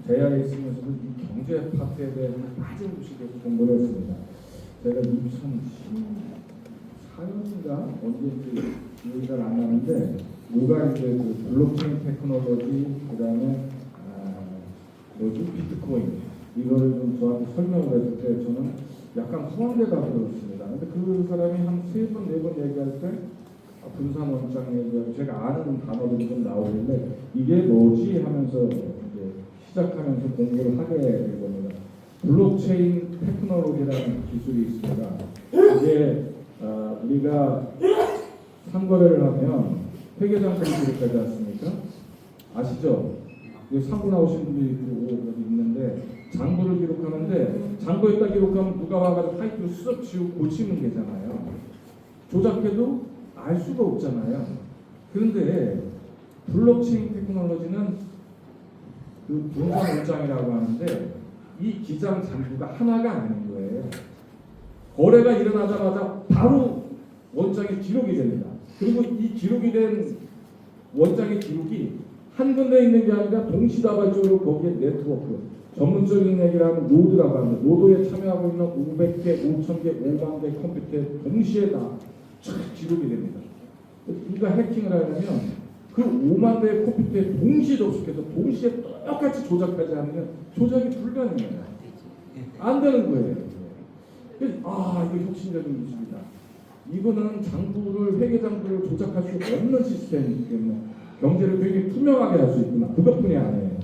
대학에 있으면서도 이 경제 파트에 대해서 빠짐없이 계속 공부를 했습니다. 제가 2014년인가 언제인지 기억이 잘 안 나는데 뭐가 이제 그 블록체인 테크놀로지 그다음에 비트코인 이거를 좀 저한테 설명을 했을 때 저는 약간 허황되다 그랬습니다. 근데 그 사람이 한 3번, 4번 얘기할 때 분산 원장 얘기하고 제가 아는 단어들이 좀 나오는데 이게 뭐지 하면서 이제 시작하면서 공부를 하게 될 겁니다. 블록체인 테크놀로지라는 기술이 있습니다. 이게 우리가 상거래를 하면 회계장부를 기록하지 않습니까? 아시죠? 상고 나오신 분들이 여기 있는데 장부를 기록하는데 장부에다 기록하면 누가 와가지고 타이틀을 쓱 지우고 고치면 되잖아요. 조작해도 알 수가 없잖아요. 그런데 블록체인 테크놀로지는 그 분산 원장이라고 하는데 이 기장 장부가 하나가 아닌 거예요. 거래가 일어나자마자 바로 원장이 기록이 됩니다. 그리고 이 기록이 된 원장의 기록이 한 군데 있는 게 아니라 동시다발적으로 거기에 네트워크, 전문적인 얘기를 하면 노드라고 합니다. 노드에 참여하고 있는 500개, 5,000개, 5만 개 컴퓨터에 동시에 다 기록이 됩니다. 우리가 해킹을 하려면 그 5만 대의 컴퓨터에 동시에 접속해서 동시에 똑같이 조작하지 않으면 조작이 불가능해요. 안 되는 거예요. 그래서 이거 혁신적인 기술이다. 이거는 장부를 회계 장부를 조작할 수 없는 시스템이기 때문에 경제를 되게 투명하게 할 수 있구나. 그것뿐이 아니에요.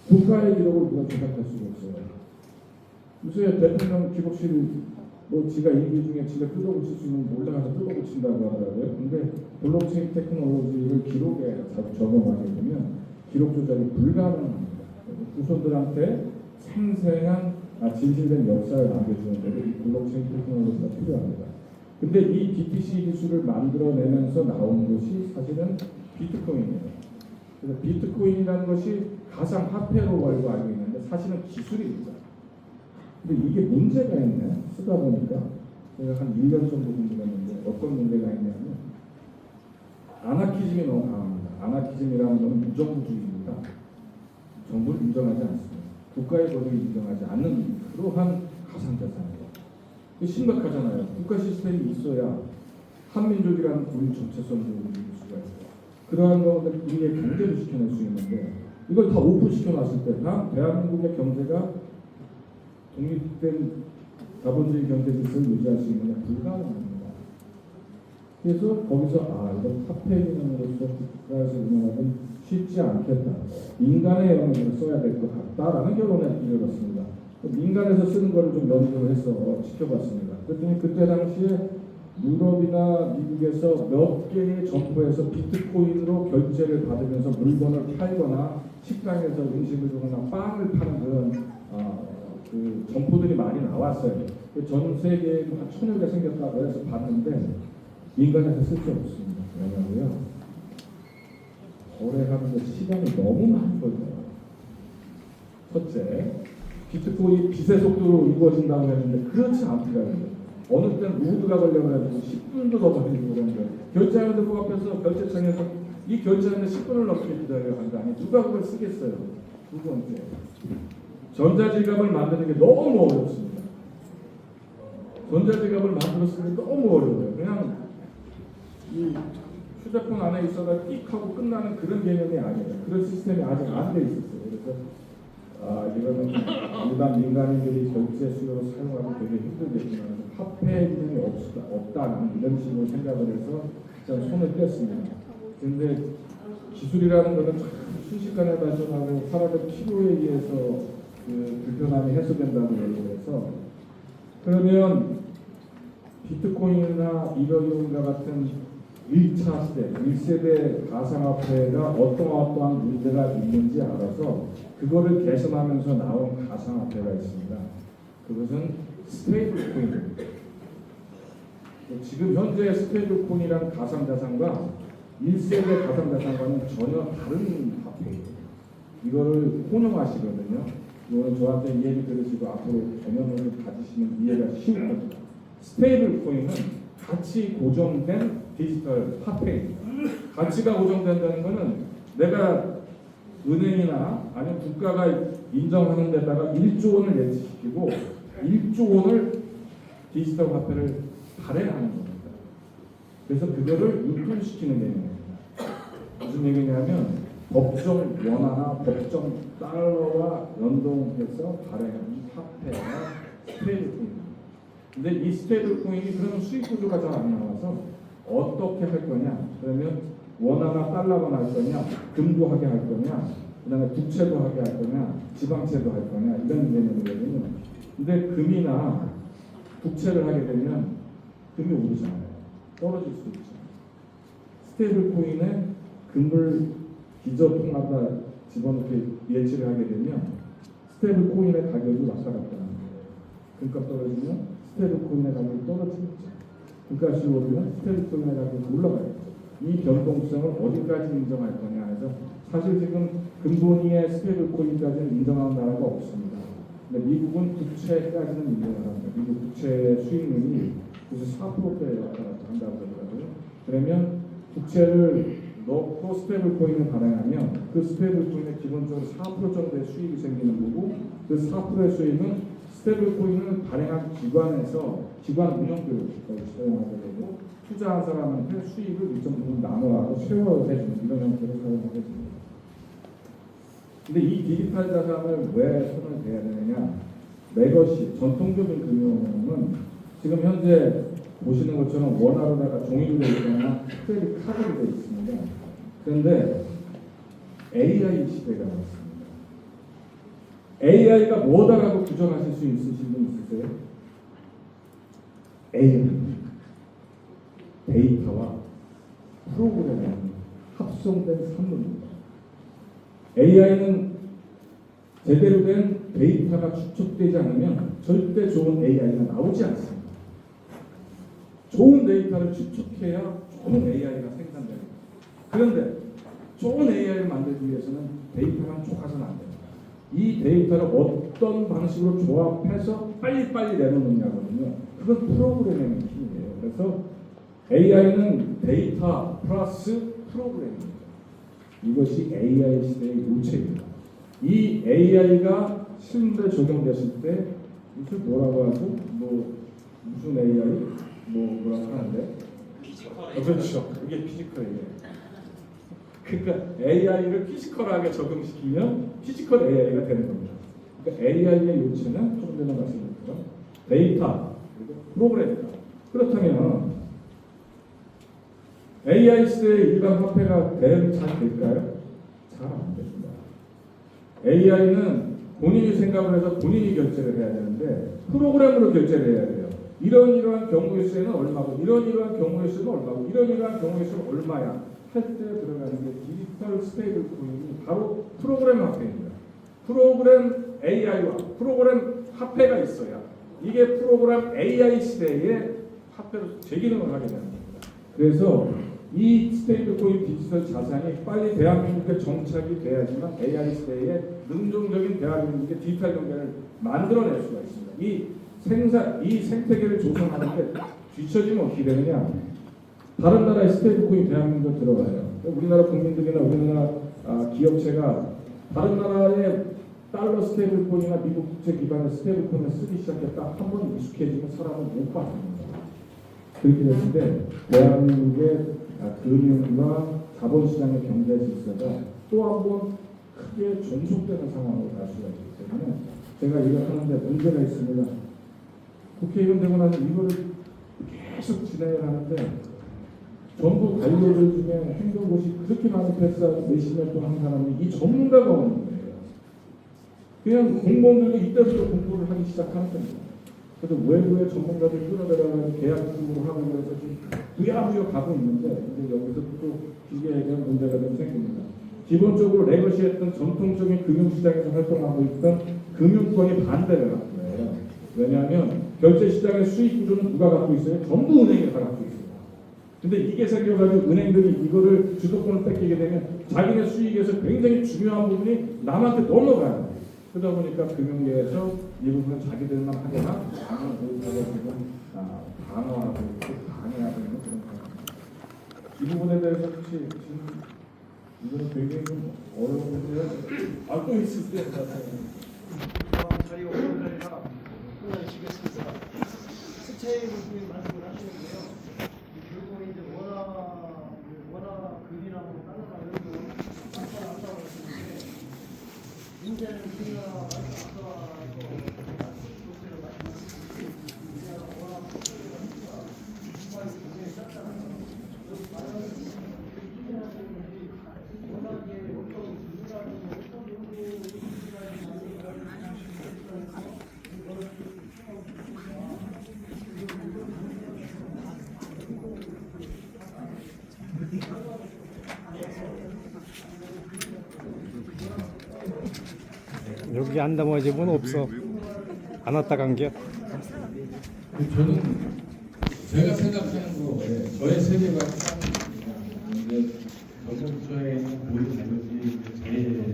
국가의 기록을 누가 조작할 수가 없어요. 요새 대통령 기록실 지가 임기 중에 지가 뜯어고칠 수 있는 몰래 가서 뜯어고친다고 하더라고요. 근데 블록체인 테크놀로지를 기록에 적용하게 되면 기록 조작이 불가능합니다. 후손들한테 생생한 진실된 역사를 남겨주는 데도 이 블록체인 테크놀로지가 필요합니다. 근데 이 BTC 기술을 만들어내면서 나온 것이 사실은 비트코인이에요. 그래서 비트코인이라는 것이 가상화폐로 알고 있는데 사실은 기술입니다. 근데 이게 문제가 있네. 쓰다 보니까 제가 한 1년 정도 공부했는데 어떤 문제가 있냐면 아나키즘이 너무 강합니다. 아나키즘이라는 것은 무정부주의입니다. 정부를 인정하지 않습니다. 국가의 권위를 인정하지 않는 그러한 가상자산이에요. 심각하잖아요. 국가 시스템이 있어야 한민족이라는 우리 정체성을 이룰 수가 있어요. 그러한 것을 우리의 경제를 시켜낼 수 있는데 이걸 다 오픈시켜놨을 때 대한민국의 경제가 독립된 자본주의 경제 질서를 유지할 수 있느냐 불가능합니다. 그래서 거기서 이건 화폐 기능으로서 국가에서 운영하기 쉽지 않겠다. 민간의 영역을 써야 될 것 같다라는 결론에 이르렀습니다. 민간에서 쓰는 거를 좀 연구를 해서 지켜봤습니다. 그랬더니 그때 당시에 유럽이나 미국에서 몇 개의 점포에서 비트코인으로 결제를 받으면서 물건을 팔거나 식당에서 음식을 주거나 빵을 파는 그런 그 점포들이 많이 나왔어요. 전 세계에 한 1,000여 개 생겼다고 해서 봤는데 민간에서 쓸 수 없습니다. 왜냐고요? 거래하는데 시간이 너무 많이 걸려요. 첫째, 비트코인이 빛의 속도로 이루어진다고 했는데 그렇지 않더라고요. 어느 때는 우드가 걸려가지고 10분도 더 걸리고 그런 거예요. 결제하는데 그 앞에서 결제창에서 이 결제하는데 10분을 넘게 기다려야 한다니 누가 그걸 쓰겠어요. 두 번째, 전자지갑을 만드는 게 너무 어렵습니다. 전자지갑을 만들었으니 너무 어려워요. 그냥 이 휴대폰 안에 있어가 띡 하고 끝나는 그런 개념이 아니에요. 그런 시스템이 아직 안 돼 있었어요. 그래서 이거는 일반 민간인들이 결제 수요로 사용하기 되게 힘들겠지만 화폐 기능이 없다는 이런 식으로 생각을 해서 일단 손을 뗐습니다. 그런데 기술이라는 것은 순식간에 발전하고 사람의 필요에 의해서 그 불편함이 해소된다고 얘기를 해서 그러면 비트코인이나 이더리움과 같은 1차 시대, 1세대 가상화폐가 어떠한 문제가 있는지 알아서 그거를 개선하면서 나온 가상화폐가 있습니다. 그것은 스테이블 코인입니다. 지금 현재 스테이블 코인이란 가상자산과 1세대 가상자산과는 전혀 다른 화폐예요. 이거를 혼용하시거든요. 이거는 저한테 이 얘기 들으시고 앞으로 개념을 가지시면 이해가 쉬울 겁니다. 스테이블 코인은 가치 고정된 디지털 화폐입니다. 가치가 고정된다는 것은 내가 은행이나 아니면 국가가 인정하는 데다가 1조 원을 예치시키고 1조 원을 디지털 화폐를 발행하는 겁니다. 그래서 그거를 유통시키는 개념입니다. 무슨 얘기냐면 법정 원화나 법정 달러와 연동해서 발행하는 화폐가 스테이블 코인입니다. 근데 이 스테이블 코인이 그러면 수익 구조가 잘 안 나와서 어떻게 할 거냐? 그러면 원화나 달러만 할 거냐? 금도 하게 할 거냐? 그다음에 국채도 하게 할 거냐? 지방채도 할 거냐? 이런 개념이거든요. 근데 금이나 국채를 하게 되면 금이 오르잖아요. 떨어질 수 있죠. 스테이블 코인에 금을 기저통화가 집어넣게 예치를 하게 되면 스테이블 코인의 가격이 왔다 갔다 하는 거예요. 금값 떨어지면 스테이블 코인의 가격이 떨어지겠죠. 금값이 오르면 스테이블 코인의 가격이 올라가겠죠. 이 변동성을 어디까지 인정할 거냐 해서 사실 지금 근본위의 스테이블 코인까지는 인정하는 나라가 없습니다. 근데 미국은 국채까지는 인정을 합니다. 미국 국채 수익률이 94%대 왔다 갔다 한다고 그러더라고요. 그러면 국채를 넣고 스테이블 코인을 발행하면 그 스테이블 코인에 기본적으로 4% 정도의 수익이 생기는 거고 그 4%의 수익은 스테이블 코인을 발행한 기관에서 기관 운영비를 사용하게 되고 투자한 사람한테 수익을 일정 부분 나눠가고 쉐어해주는 이런 형태로 사용하게 됩니다. 근데 이 디지털 자산을 왜 손을 대야 되느냐? 레거시, 전통적인 금융은 지금 현재 보시는 것처럼 원화로다가 종이로 되어 있거나 크레딧 카드로 되어 있습니다. 그런데 AI 시대가 왔습니다. AI가 뭐다라고 규정하실 수 있으신 분 있으세요? AI 데이터와 프로그램이 합성된 산물입니다. AI는 제대로 된 데이터가 축적되지 않으면 절대 좋은 AI가 나오지 않습니다. 좋은 데이터를 축적해야 좋은 AI가 생산됩니다. 그런데 좋은 AI를 만들기 위해서는 데이터만 족하서는 안 됩니다. 이 데이터를 어떤 방식으로 조합해서 빨리빨리 내놓느냐거든요. 그건 프로그래밍의 힘이에요. 그래서 AI는 데이터 플러스 프로그래밍입니다. 이것이 AI 시대의 요체입니다. 이 AI가 실무에 적용됐을 때 이게 뭐라고 하죠? 뭐 무슨 AI? 뭐라고 하는데? 그렇죠. 이게 피지컬이에요. 그러니까 AI를 피지컬하게 적용시키면 피지컬 AI가 되는 겁니다. 그러니까 AI의 요체는 조금 전에 말씀드렸죠. 데이터 그리고 프로그램이다. 그렇다면 AI 시대의 일반 화폐가 대응이 잘 될까요? 잘 안 됩니다. AI는 본인이 생각을 해서 본인이 결제를 해야 되는데 프로그램으로 결제를 해야 돼요. 이러한 경우의 수에는 얼마고 이러한 경우의 수는 얼마고 이러한 경우의 수는 얼마야 할 때 들어가는 게 디지털 스테이블 코인이 바로 프로그램 화폐입니다. 프로그램 AI와 프로그램 화폐가 있어야 이게 프로그램 AI 시대의 화폐로 재기능을 하게 되는 겁니다. 그래서 이 스테이블 코인 디지털 자산이 빨리 대한민국에 정착이 돼야지만 AI 시대에 능동적인 대한민국의 디지털 경제를 만들어낼 수가 있습니다. 이 생태계를 조성하는 데 뒤처지면 어떻게 되느냐? 다른 나라의 스테이블 코인 대한민국에 들어가요. 우리나라 국민들이나 우리나라 기업체가 다른 나라의 달러 스테이블 코인이나 미국 국채 기반의 스테이블 코인을 쓰기 시작했다 한 번 익숙해지면 사람은 못 바꿉니다. 그렇게 됐을 때 대한민국의 금융과 자본시장의 경제 질서가 또 한 번 크게 종속되는 상황으로 갈 수가 있기 때문에 제가 이걸 하는데 문제가 있습니다. 국회의원 되고 나서 이거를 계속 진행을 하는데 전부 관료들 중에 행정고시 그렇게 많은 패스하고 몇십 년 동안 한 사람이 이 전문가가 없는 거예요. 그냥 공무원들도 이때부터 공부를 하기 시작하는 겁니다. 그래서 외부의 전문가들 끌어들여가지고 계약으로 하고 그래서 지금 부야부야 가고 있는데 이제 여기서 또 기계에 대한 문제가 좀 생깁니다. 기본적으로 레거시했던 전통적인 금융시장에서 활동하고 있던 금융권이 반대를 한 거예요. 왜냐하면 결제시장의 수익 구조는 누가 갖고 있어요? 전부 은행이 다 갖고 있어요. 근데 이게 생겨가지고 은행들이 이거를 주도권을 뺏기게 되면 자기네 수익에서 굉장히 중요한 부분이 남한테 넘어가요. 그러다 보니까 금융계에서 이 부분은 자기들만 하거나 아니면 오히려 지금 방어하고 방해하고 있는 그런 상황입니다. 이 부분에 대해서 혹시 지금 이거는 굉장히 좀 어려운 문제예요. 또 있을 때 저희 오늘과 끝내시겠습니다. 스테이블 코인 말씀을 하시는데요. 결국 이제 원화 금이나 달러나 이런 거 거기 안 담아지면 없어. 안 왔다 간 게. 저는 제가 생각하는 거에 저의 세계관이 딱 있는데 정부처에 있는 모든 자료들이 제 얘기를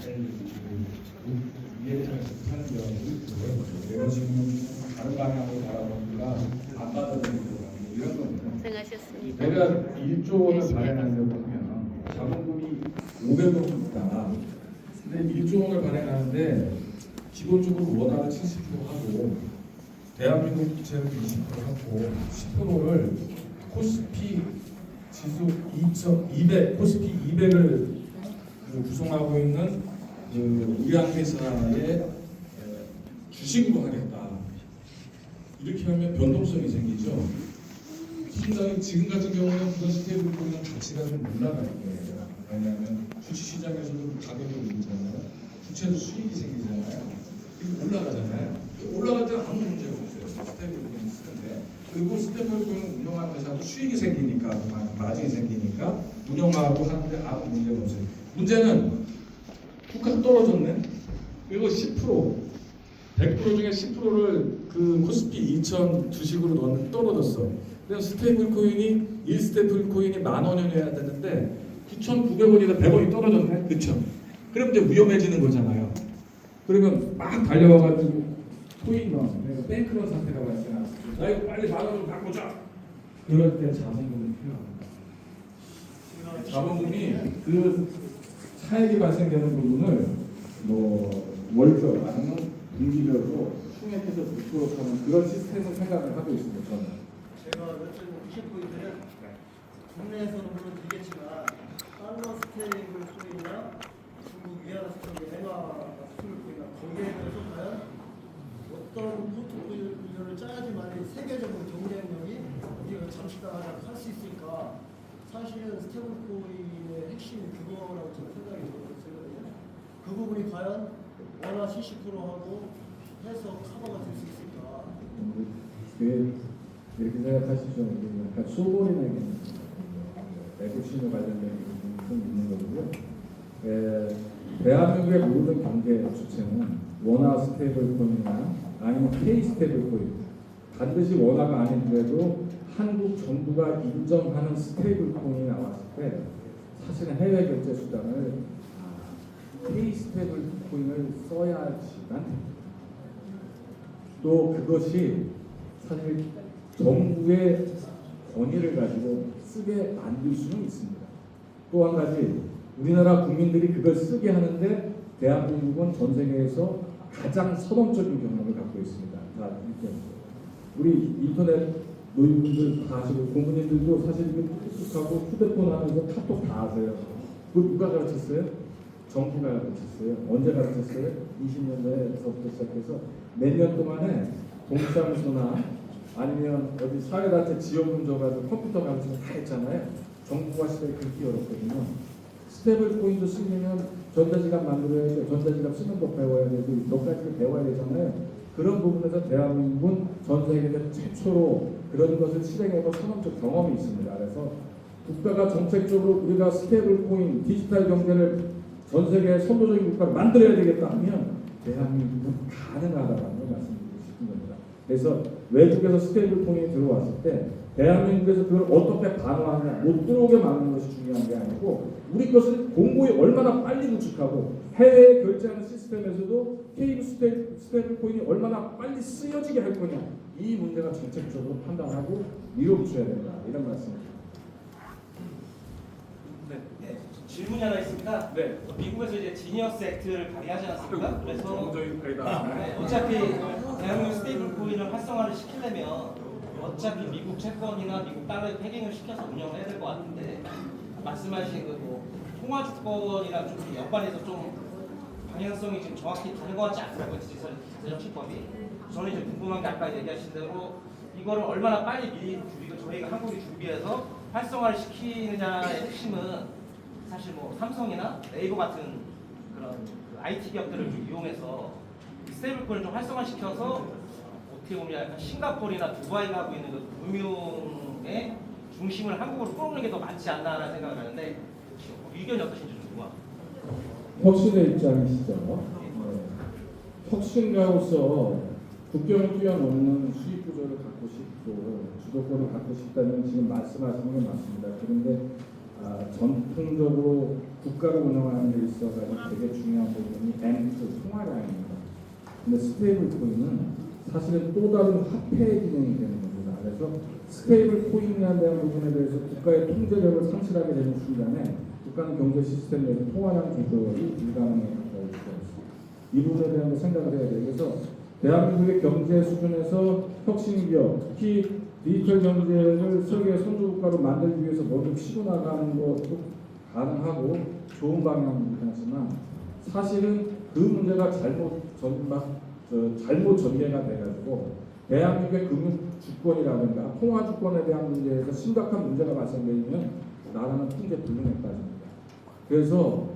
잘 이해를 하는 경우도 있고요. 내가 지금 다른 방향으로 바라보니까 안 받아들이는 거 이런 겁니다. 고생하셨습니다. 내가 1조 원을 발행하려고 하면 자본금이 500억 있다. 근데 1조 원을 발행하는데 기본적으로 원화를 70% 하고 대한민국 부채를 20% 하고 10%를 코스피 지수 2200 코스피 200을 구성하고 있는 그 의학회사의 주식으로 하겠다. 이렇게 하면 변동성이 생기죠. 상당히 지금 같은 경우는 그런 스테이블 코인은 가치가 좀 올라갈 거예요. 왜냐하면 주식시장에서도 가격이 오르잖아요. 부채도 수익이 생기잖아요. 이게 올라가잖아요. 올라갈 때는 아무 문제가 없어요. 스테이블 코인 쓰는데. 그리고 스테이블 코인 운영하는 회사도 수익이 생기니까, 마진이 생기니까 운영하고 하는데 아무 문제가 없어요. 문제는 국가가 떨어졌네. 그리고 10% 100% 중에 10%를 그 코스피 2000 주식으로 넣었는데 떨어졌어. 그래서 스테이블 코인이 1스테이블 코인이 10,000원이어야 되는데 9,900원이다 100원이 떨어졌네. 그쵸? 그럼 이제 위험해지는 거잖아요. 그러면 막 달려와가지고 코인런, 내가 뱅크런 상태가 발생하고 나 이거 빨리 10,000원으로 바꾸자. 그럴 때 자본금이 필요합니다. 자본금이 그 차액이 발생되는 부분을 뭐 월별 아니면 분기별로 총액해서 넣도록 하는 그런 시스템을 생각을 하고 있습니다. 저는. 제가 여쭤본 포인트는 국내에서는 물론 되겠지만 달러 스테이블 코인이나 중국 위안화 쪽의 엔화 스테이블 코인이나 거기에 대해서 과연 어떤 포트폴리오를 짜야지만 세계적으로 경쟁력이 우리가 잠시나마 할 수 있을까? 사실은 스테이블 코인의 핵심이 그거라고 저는 생각이 들거든요. 그 부분이 과연 원화 70%하고 해서 커버가 될 수 있을까? 이렇게 생각하시죠. 약간 소본이나 에듀신에 관련된 부분이 좀 있는 거고요. 대한민국의 모든 경제 주체는 원화 스테이블 코인이나 아니면 K 스테이블 코인, 반드시 원화가 아닌데도 한국 정부가 인정하는 스테이블 코인이 나왔을 때 사실은 해외 결제 수단을 K 스테이블 코인을 써야지만 또 그것이 사실 정부의 권위를 가지고 쓰게 만들 수는 있습니다. 또 한 가지 우리나라 국민들이 그걸 쓰게 하는데 대한민국은 전 세계에서 가장 선언적인 경험을 갖고 있습니다. 자, 우리 인터넷 노인분들 다 아시고 공무원님들도 사실 익숙하고 휴대폰 하면서 카톡 다 아세요. 그걸 누가 가르쳤어요? 정부가 가르쳤어요. 언제 가르쳤어요? 20년대에서부터 시작해서 몇 년 동안에 동사무소나 아니면 어디 사회단체 지원금 줘가지고 컴퓨터 가르치면 다 했잖아요. 정부가 시대에 그렇게 어렵거든요. 스테이블 코인도 쓰려면 전자지갑 만들어야 돼. 전자지갑 쓰는 법 배워야 되고 몇 가지를 배워야 되잖아요. 그런 부분에서 대한민국은 전 세계에서 최초로 그런 것을 실행해본 선언적 경험이 있습니다. 그래서 국가가 정책적으로 우리가 스테이블 코인, 디지털 경제를 전 세계의 선도적인 국가를 만들어야 되겠다 하면 대한민국은 가능하다는 걸 말씀드리고 싶은 겁니다. 그래서 외국에서 스테이블 코인이 들어왔을 때 대한민국에서 그걸 어떻게 반환하느냐, 못 들어오게 막는 것이 중요한 게 아니고 우리 것을 공고에 얼마나 빨리 구축하고 해외에 결제하는 시스템에서도 K 스테이블 코인이 얼마나 빨리 쓰여지게 할 거냐, 이 문제가 정책적으로 판단하고 밀어붙여야 된다, 이런 말씀입니다. 네, 질문이 하나 있습니다. 네. 미국에서 이제 지니어스 액트를 발의하지 않았습니까? 그래서 네. 어차피 대한민국 스테이블 코인을 활성화를 시키려면 어차피 미국 채권이나 미국 달러에 패깅을 시켜서 운영을 해야 될 것 같은데 말씀하신 그 통화 주권이랑 좀 연관해서 좀 방향성이 지금 정확히 다른 것 같지 않더라고요. 디지털 정치법이. 저는 이제 궁금한 게 아까 얘기하신 대로 이거를 얼마나 빨리 미리 저희가 한국이 준비해서 활성화를 시키느냐의 핵심은 사실 뭐 삼성이나 네이버 같은 그런 그 IT 기업들을 좀 이용해서 스테이블코인을 좀 활성화시켜서 어떻게 보면 약간 싱가포르나 두바이가 하고 있는 그 금융의 중심을 한국으로 끌어오는 게 더 맞지 않나라는 생각을 하는데 의견이 어떠신지 좀 궁금합니다. 혁신의 입장이시죠. 네. 혁신가로서 국경을 뛰어넘는 수익 구조를 갖고 싶고 주도권을 갖고 싶다는 지금 말씀하시는 건 맞습니다. 그런데 전통적으로 국가를 운영하는 데 있어서 되게 중요한 부분이 M2 통화량입니다. 근데 스테이블 코인은 사실은 또 다른 화폐의 기능이 되는 겁니다. 그래서 스테이블 코인에 대한 부분에 대해서 국가의 통제력을 상실하게 되는 순간에 국가는 경제 시스템 내에서 통화량 조절이 불가능에 가까울 수가 있습니다. 이 부분에 대한 생각을 해야 돼요. 그래서 대한민국의 경제 수준에서 혁신 기업, 특히 디지털 경제를 세계 선도국가로 만들기 위해서 먼저 치고 나가는 것도 가능하고 좋은 방향이긴 하지만 사실은 그 문제가 잘못 전개가 돼가지고 대한민국의 금융 주권이라든가 통화 주권에 대한 문제에서 심각한 문제가 발생되면 나라는 통제 불능에 빠집니다. 그래서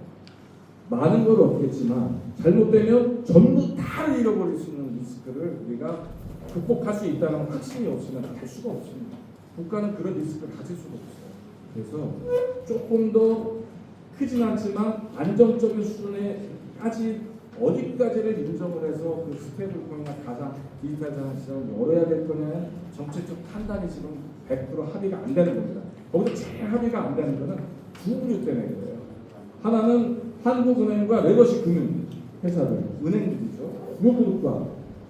많은 걸 얻겠지만 잘못되면 전부 다 잃어버릴 수 있는 리스크를 우리가 극복할 수 있다는 확신이 없으면 할 수가 없습니다. 국가는 그런 리스크를 가질 수가 없어요. 그래서 조금 더 크진 않지만 안정적인 수준에까지 어디까지를 인정을 해서 그 스테이블 코인이나 가상 디지털 자산 시장을 열어야 될 거냐는 정책적 판단이 지금 100% 합의가 안 되는 겁니다. 거기서 제일 합의가 안 되는 거는 두 부류 때문에 그래요. 하나는 한국은행과 레거시 금융 회사들, 은행들이죠. 이 그룹과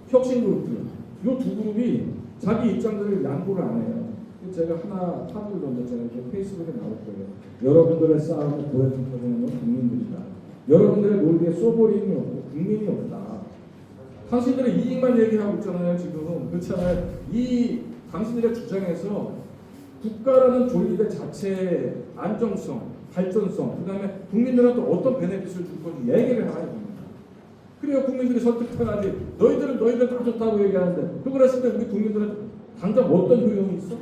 혁신그룹들, 이 두 그룹이 자기 입장들을 양보를 안 해요. 제가 하나 화두를 던졌잖아요. 페이스북에 나올 거예요. 여러분들의 싸움을 보여주는 건 국민들이다. 여러분들의 논리에 소버린이 없고 국민이 없다. 당신들의 이익만 얘기하고 있잖아요. 지금 그렇잖아요. 이 당신들의 주장에서 국가라는 존재 자체의 안정성, 발전성, 그 다음에 국민들한테 어떤 베네핏을 줄 건지 얘기를 해야 됩니다. 그래야 국민들이 설득해야지. 너희들 다 좋다고 얘기하는데 또 그랬을 때 우리 국민들은 당장 어떤 효용이 있어?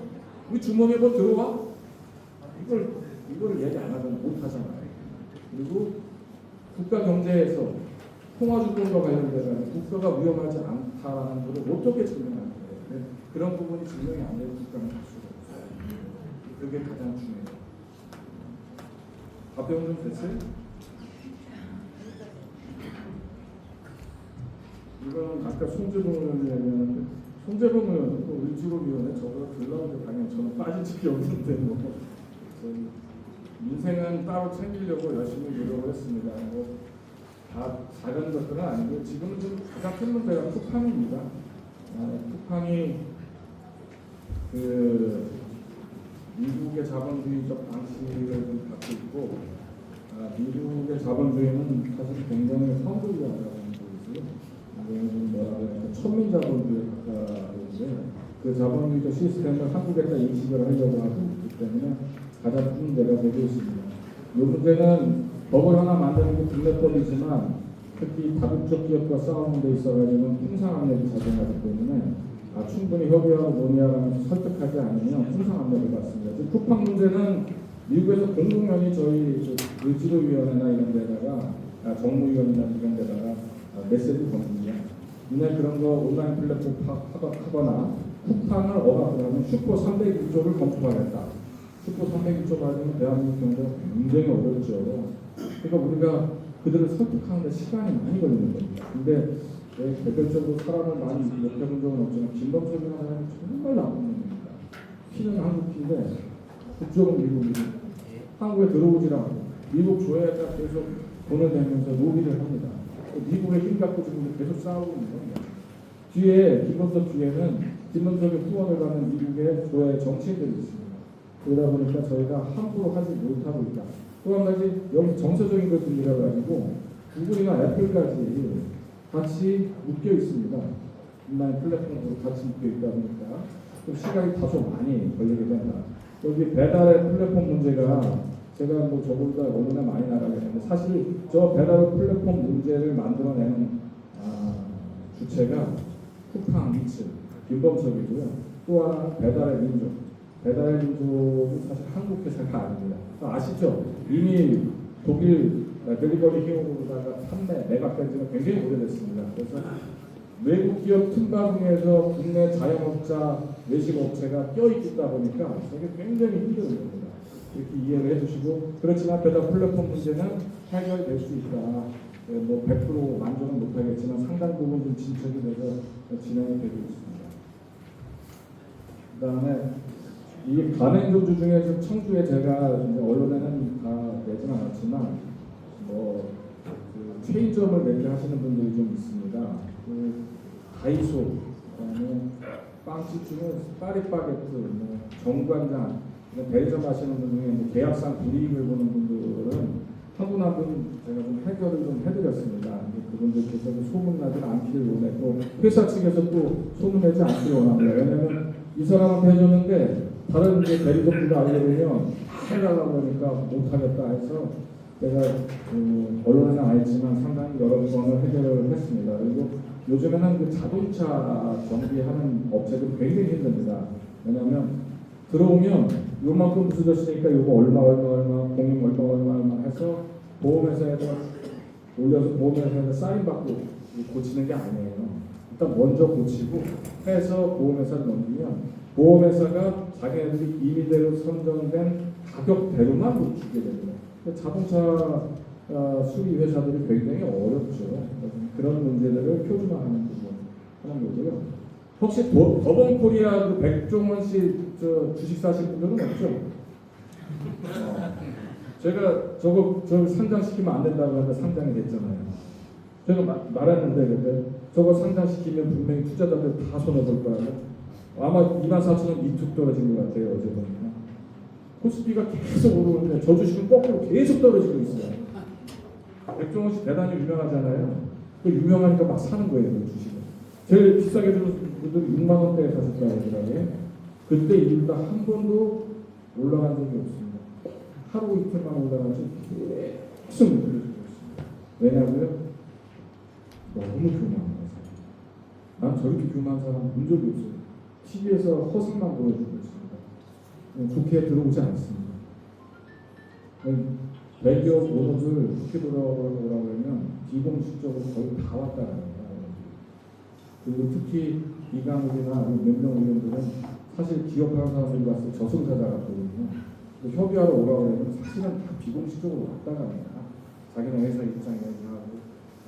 우리 주머니에 뭐 들어와? 이걸 얘기 안 하면 못 하잖아요. 그리고 국가 경제에서 통화 주권과 관련돼서 국가가 위험하지 않다라는 것을 어떻게 증명하는 거예요? 그런 부분이 증명이 안 되는 국가는 할 수가 없어요. 그게 가장 중요해요. 답변 좀 됐어요? 이건 아까 송재봉 의원이 얘기하는데 송재봉 의원은 또 을지로위원회 저보다 덜 나오는데 당연히 저는 빠진 적이 없는데 뭐 인생은 따로 챙기려고 열심히 노력을 했습니다. 뭐 다 작은 것들은 아니고 지금은 좀 가장 큰 문제가 쿠팡입니다. 쿠팡이 그 미국의 자본주의적 방식을 좀 갖고 있고 미국의 자본주의는 사실 굉장히 선두주의라는 거이고요. 천민 자본주의에 가까운데 그 자본주의적 시스템을 한국에다 인식을 하려고 하고 있기 때문에 가장 큰 문제가 되고 있습니다. 이 문제는 법을 하나 만드는 게 국내법이지만 특히 다국적 기업과 싸우는 데 있어가지고는 풍상압력이 작용하기 때문에 충분히 협의하고 논의하면서 설득하지 않으면 풍상압력을 받습니다. 쿠팡 문제는 미국에서 공공연히 저희 을지로위원회나 이런 데다가 정무위원회나 이런 데다가 메시지 겁니다. 이날 그런 거 온라인 플랫폼 하거나 쿠팡을 억압을 하면 슈퍼 301조를 검토하겠다. 슈퍼 301조 받으면 대한민국 경제가 굉장히 어렵죠. 그러니까 우리가 그들을 설득하는 데 시간이 많이 걸리는 겁니다. 근데 개별적으로 사람을 많이 욕해본 적은 없지만 김범석이라는 사람이 정말 나쁜 놈입니다. 피는 한국 피인데 국적은 미국이고 한국에 들어오질 않고 미국 조회가 계속 돈을 내면서 로비를 합니다. 미국의 힘 갖고 지금 계속 싸우고 있는 겁니다. 뒤에 김범석 뒤에는 김범석의 후원을 받는 미국의 조회 정치인들이 있습니다. 그러다 보니까 저희가 함부로 하지 못하고 있다. 또 한 가지 여기 정서적인 걸 들리라 가지고 구글이나 애플까지 같이 묶여 있습니다. 온라인 플랫폼으로 같이 묶여 있다 보니까 좀 시간이 다소 많이 걸리게 된다. 여기 배달의 플랫폼 문제가 제가 뭐 저보다 얼마나 많이 나가게 되는데 사실 저 배달의 플랫폼 문제를 만들어내는 주체가 쿠팡, 이츠, 김범석이고요. 또 하나 배달의 민족. 배달의 민족은 사실 한국 회사가 아닙니다. 아시죠? 이미 독일 델리버리 히어로로다가 판매, 매각된 지가 굉장히 오래됐습니다. 그래서 외국 기업 틈바구니에서 국내 자영업자, 외식업체가 껴있다 보니까 저게 굉장히 힘든 겁니다. 이렇게 이해를 해주시고 그렇지만 배달 플랫폼 문제는 해결될 수 있다. 뭐 100% 만족은 못하겠지만 상당 부분 좀 진척이 돼서 진행이 되고 있습니다. 그다음에 이 가맹점주 중에서 청주에 제가 이제 언론에는 다 내지는 않았지만 그 체인점을 매일 하시는 분들이 좀 있습니다. 그 다이소, 그다음에 빵집 중에 파리바게트, 뭐 정관장, 대리점 하시는 분 중에 뭐 계약상 불이익을 보는 분들은 한 분 한 분 제가 좀 해결을 좀 해드렸습니다. 그분들께서 소문나지 않기를 원했고 회사 측에서 또 소문내지 않기를 원합니다. 왜냐하면 이 사람한테 해줬는데 다른 이제 대리점주가 알게 되면 해달라고 하니까 못하겠다 해서 제가 언론에는 안 했지만 상당히 여러 번을 해결을 했습니다. 그리고 요즘에는 그 자동차 정비하는 업체들이 굉장히 힘듭니다. 왜냐하면 들어오면 요만큼 부서졌으니까 요거 얼마 공인 얼마 해서 보험회사에서 올려서 보험회사에서 사인 받고 고치는 게 아니에요. 일단 먼저 고치고 해서 보험회사를 넘기면 보험회사가 자기네들이 임의대로 선정된 가격대로만 주게 됩니다. 자동차 수리 회사들이 굉장히 어렵죠. 그런 문제들을 표준화하는 부분 하는 거고요. 혹시 더본코리아 그 백종원 씨 저 주식 사실 분들은 없죠? 제가 저거 상장시키면 안 된다고 하는데 상장이 됐잖아요. 제가 말했는데 그때 저거 상장시키면 분명히 투자자들 다 손해볼 거라고. 아마 24,000원 이툭 떨어진 것 같아요. 어제 보니까. 코스피가 계속 오르는데 저 주식은 거꾸로 계속 떨어지고 있어요. 백종원 씨 대단히 유명하잖아요. 그 유명하니까 막 사는 거예요. 그 주식을. 제일 비싸게 주는 분들이 6만 원대에 사셨다고 하더라고요. 그때 이후로 한 번도 올라간 적이 없습니다. 하루 이틀만 올라가지 계속 밑으로 주고 있습니다. 왜냐고요? 너무 교만한 거죠. 난 저렇게 교만한 사람 본 적이 없어요. TV에서 허상만 보여주고 있습니다. 국회에 들어오지 않습니다. 대기업 오너들 국회 들어오라고 하면 비공식적으로 거의 다 왔다는 거예요. 그리고 특히 이강욱이나 몇 명 의원들은 사실 기업하는 사람들이 와서 저승사자 같거든요. 협의하러 오라고 하면 사실은 다 비공식적으로 왔다 갑니다. 자기네 회사 입장에 하고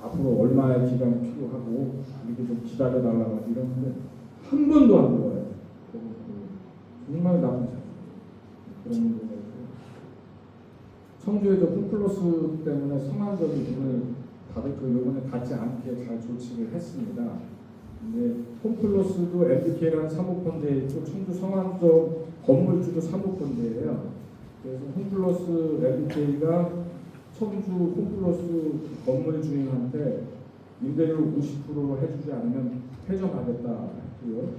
앞으로 얼마의 기간이 필요하고 이렇게 좀 기다려달라고 이러는데 한 번도 안 들어와요. 정말 나쁜 차. 그런 문제가 있고 청주에 저 홈플러스 때문에 성안점이 문을 닫을 거 요번에 닫지 않게 잘 조치를 했습니다. 근데 홈플러스도 MBK라는 사모펀드에 있고 청주 성안점 건물주도 사모펀드예요. 그래서 홈플러스 MBK가 청주 홈플러스 건물 주인한테 임대료를 50% 해주지 않으면 폐점하겠다 했고요.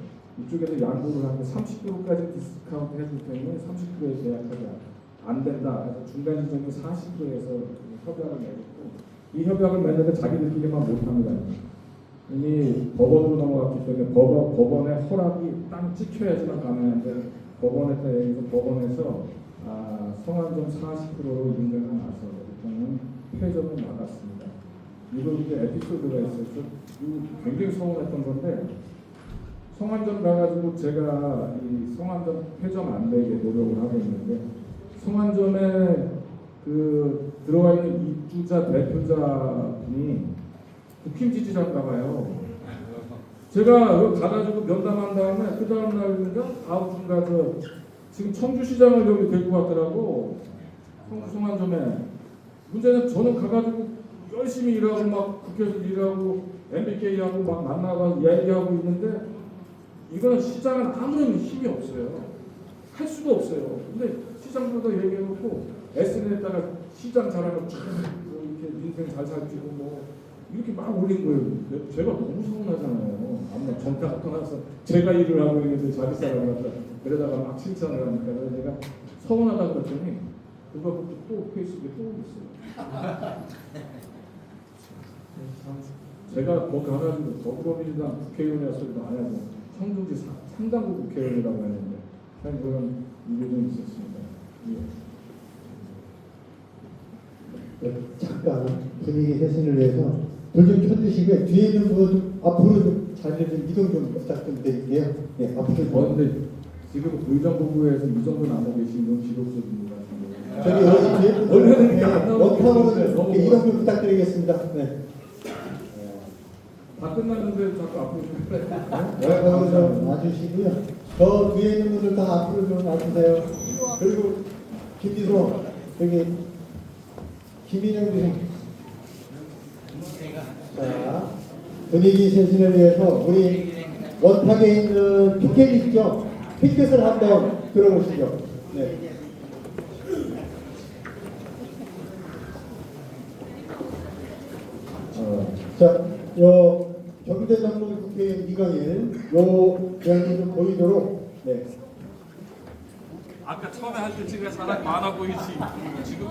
이쪽에서 양보를 하는데 30%까지 디스카운트 해줄 테니 30%에 계약하자. 안 된다. 그래서 중간 지점이 40%에서 협약을 맺었고 이 협약을 맺는데 자기들끼리만 못합니다. 이미 법원으로 넘어갔기 때문에 법원의 허락이 딱 찍혀야지만 가능한데 법원에서 성안점 40%로 인정하고 나서 일단은 폐점을 막았습니다. 이거 이제 에피소드가 있었죠. 굉장히 서운했던 건데 성안점 가가지고 제가 이 성안점 폐점 안 되게 노력을 하고 있는데 성안점에 그 들어가 있는 입주자 대표자분이 국힘 지지자인가 봐요. 제가 여기 가가지고 면담한 다음에 그 다음 날인가 다음 주인가 지금 청주시장을 여기 데리고 왔더라고. 청주 성안점에. 문제는 저는 가가지고 열심히 일하고 막 국회에서 일하고 MBK하고 막 만나고 이야기하고 있는데 이거는 시장은 아무런 힘이 없어요. 할 수가 없어요. 근데 시장보다 얘기해놓고 SNS에다가 시장 잘하고 이렇게 인생 잘 살피고 뭐 이렇게 막 올린 거예요. 제가 너무 서운하잖아요. 아무나 정타가 떠나서 제가 일을 하고 있는데 자기 사람을 갖다 그러다가 막 칭찬을 하니까 그래서 내가 서운하다 그랬더니 그거 또 페이스북에 또 있어요. 제가 뭐 가가지고 더불어민주당 국회의원이라 소리도 안 하고 청주시 상당부 국회의원이라고 했는데 그런 일이 좀 있었습니다. 예. 잠깐 분위기 개선을 위해서 불 좀 켜주시고요. 뒤에 있는 분은 좀 앞으로 좀 자리를 좀 이동 좀 부탁 좀 드릴게요. 예, 앞으로. 근데 지금 의정부에서 이 정도는 안 하고 계신 건 기록적입니다. 저기 여기 원하는 게안 나오는 원탑으로 게 너무 이동 좀 부탁드리겠습니다. 네. 다 끝났는데 자꾸 앞으로 좀 원탑으로 좀 와주시고요. 저 뒤에 있는 분들 다 앞으로 좀 와주세요. 그리고 김지소 여기 김인영 주생. 자, 분위기 쇄신을 위해서 우리 원탁에 있는 피켓 있죠? 피켓을 한번 들어보시죠. 네. 자, 요 경제정보국회의원 이강일 요 대안이 좀 보이도록 네. 아까 처음에 할 때 지금 사람 많아 보이지. 지금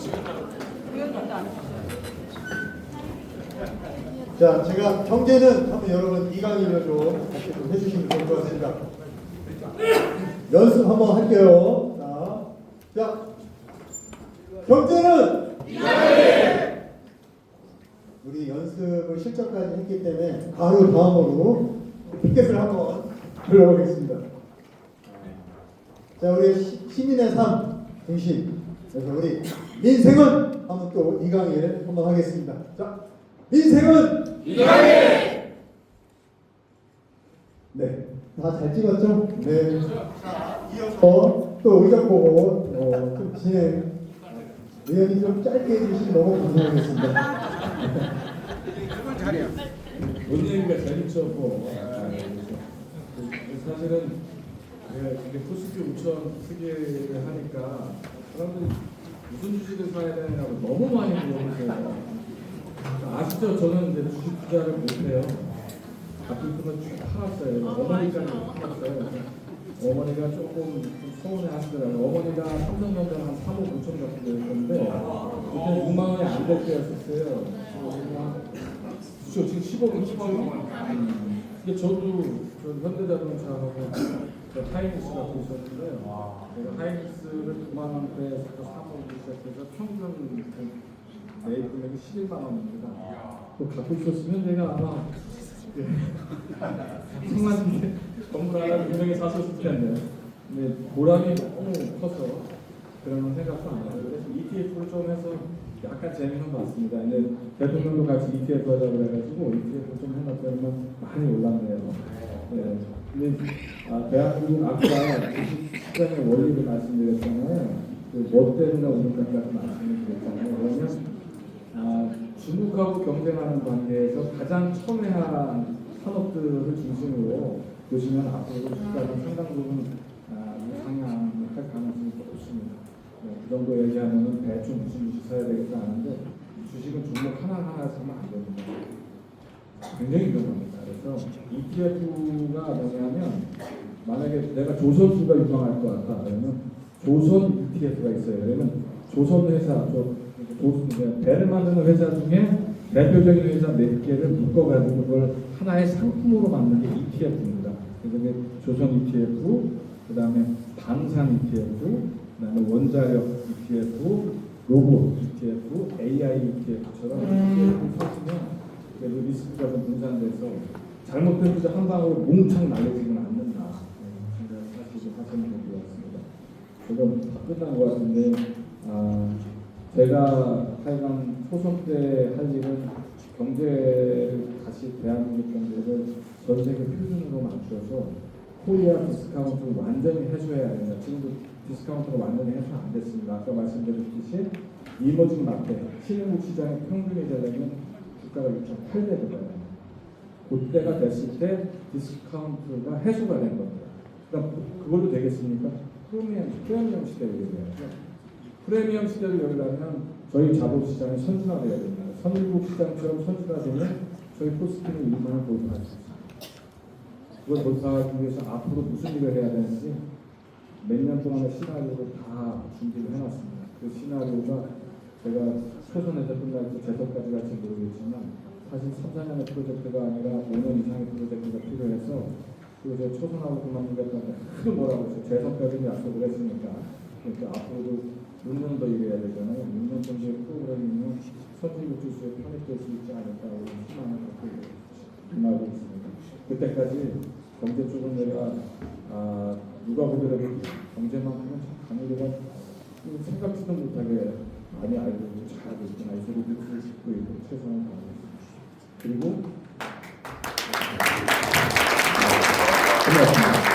자, 제가 경제는 한번 여러분 이강일로 좀 같이 좀 해주시면 좋을 것 같습니다. 연습 한번 할게요. 자, 경제는 이강일. 우리 연습을 실전까지 했기 때문에 바로 다음으로 피켓을 한번 불러보겠습니다. 자, 우리 시민의 삶 중심. 그래서 우리 민생은 한번 또 이강일 한번 하겠습니다. 자, 민생은 이강일. 네, 다 잘 찍었죠? 네. 이어서 또 의견 보고 좀 진행. 의원님 좀 짧게 해주시면 너무 감사하겠습니다. 뭔 얘기가 재밌죠, 뭐. 사실은 이게 코스피 5천 특이를 하니까 사람들이 무슨 주식을 사야 되냐고 너무 많이 물어보세요. 아시죠? 저는 이제 주식 투자를 못해요. 갚을 돈을 쭉 팔았어요. 어머니까지 팔았어요. 어머니가 조금 좀 서운해 하시더라고요. 어머니가 삼성전자 한 3억 5천 정도 됐는데 그때 6만 원이 안 될 때였었어요. 그렇죠. 지금 10억은 10억. 근데 저도 현대자동차하고 하이닉스 갖고 있었는데요. 제가 하이닉스를 9만 원대에서 3억으로 시작해서 평균 매입 금액이 11만 원입니다. 그거 갖고 있었으면 제가 아마 생활인데 건물 하나 분명히 샀었을 텐데. 근데 보람이 너무 커서 그런 생각도 안 나요. 그래서 ETF를 좀 해서 약간 재미는 봤습니다. 근데 대통령도 같이 ETF 하자고 그래가지고 ETF 좀 해놨더니 많이 올랐네요. 네. 근데 대한민국 아까 주식시장의 원리를 말씀드렸잖아요. 뭐 때문에 오는가까지 말씀을 드렸잖아요. 그러면 중국하고 경쟁하는 관계에서 가장 첨예한 산업들을 중심으로 보시면 앞으로 주가는 상당 부분 상향할 가능성이 높습니다. 그 정도 얘기하면 대충 무슨 주식 사야 되겠다 하는데 주식은 종목 하나하나 사면 안 됩니다. 굉장히 위험합니다. 그래서 ETF가 뭐냐면 만약에 내가 조선주가 유망할 것 같다 그러면 조선 ETF가 있어요. 그러면 조선 회사, 배를 만드는 회사 중에 대표적인 회사 몇 개를 묶어가지고 그걸 하나의 상품으로 만든 게 ETF입니다. 그래서 조선 ETF, 그 다음에 방산 ETF, 그 다음에 원자력 ETF, 로봇 ETF, AI ETF처럼 ETF를 섞으면 그래도 리스크가 좀 분산돼서 잘못된 투자 한 방으로 뭉창 날려지면 안 된다. 사실 하시는 분이 왔습니다. 지금 다 끝난 것 같은데 제가 하여간 초선 때 할 일은 경제를 다시 대한민국 경제를 전 세계 표준으로 맞춰서 코리아 디스카운트를 완전히 해소해야 됩니다. 지금도 디스카운트가 완전히 해소 안 됐습니다. 아까 말씀드렸듯이 이머징 마켓, 신흥국 시장의 평균이 되려면 주가가 6,800원이에요. 그때가 됐을 때 디스카운트가 해소가 된 겁니다. 그러니까 그걸로 되겠습니까? 프리미엄 시대를 얘기해야죠. 프리미엄 시대를 열려면 저희 자본시장이 선진화되어야 됩니다. 선진국 시장처럼 선진화되면 저희 코스피는 1만을 돌파할 수 있습니다. 그걸 돌파하기 위해서 앞으로 무슨 일을 해야 되는지 몇 년 동안의 시나리오를 다 준비를 해놨습니다. 그 시나리오가 제가 초선에서 끝날 때 제도까지 갈지 모르겠지만 사실 3, 4년의 프로젝트가 아니라 5년 이상의 프로젝트가 필요해서 그리고 제가 초선하고 그만두겠다고 크게 뭐라고 했어요. 재선까지는 약속을 했으니까 그러니까 앞으로도 6년 더 일해야 되잖아요. 6년 정도의 프로그램이면 선진국 지수에 편입될 수 있지 않을까 하는 희망을 갖고 임하고 있습니다. 그때까지 경제 쪽은 내가 누가 보더라도 경제만큼은 참 강의가 생각지도 못하게 많이 알고 있고 잘하고 있구나 이 소리를 듣고 있고 최선을 다하고 있습니다. 그리고 끝났습니다.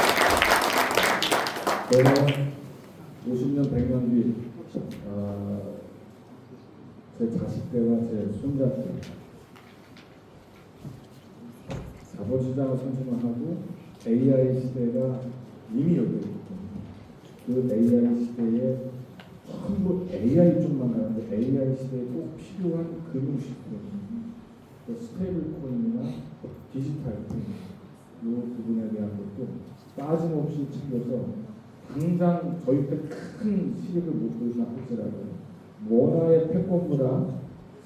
50년, 100년 뒤 제 자식들과 제 손자들 자본시장을 선진화하고 AI 시대가 이미 열려 있거든요. 그 AI 시대에 전부 AI 쪽만 가는데 AI 시대에 꼭 필요한 금융 시스템, 스테이블 코인이나 디지털 코인 이 부분에 대한 것도 빠짐없이 챙겨서 당장 저희 때 큰 실익을 못 보이나 할지라도 원화의 패권보다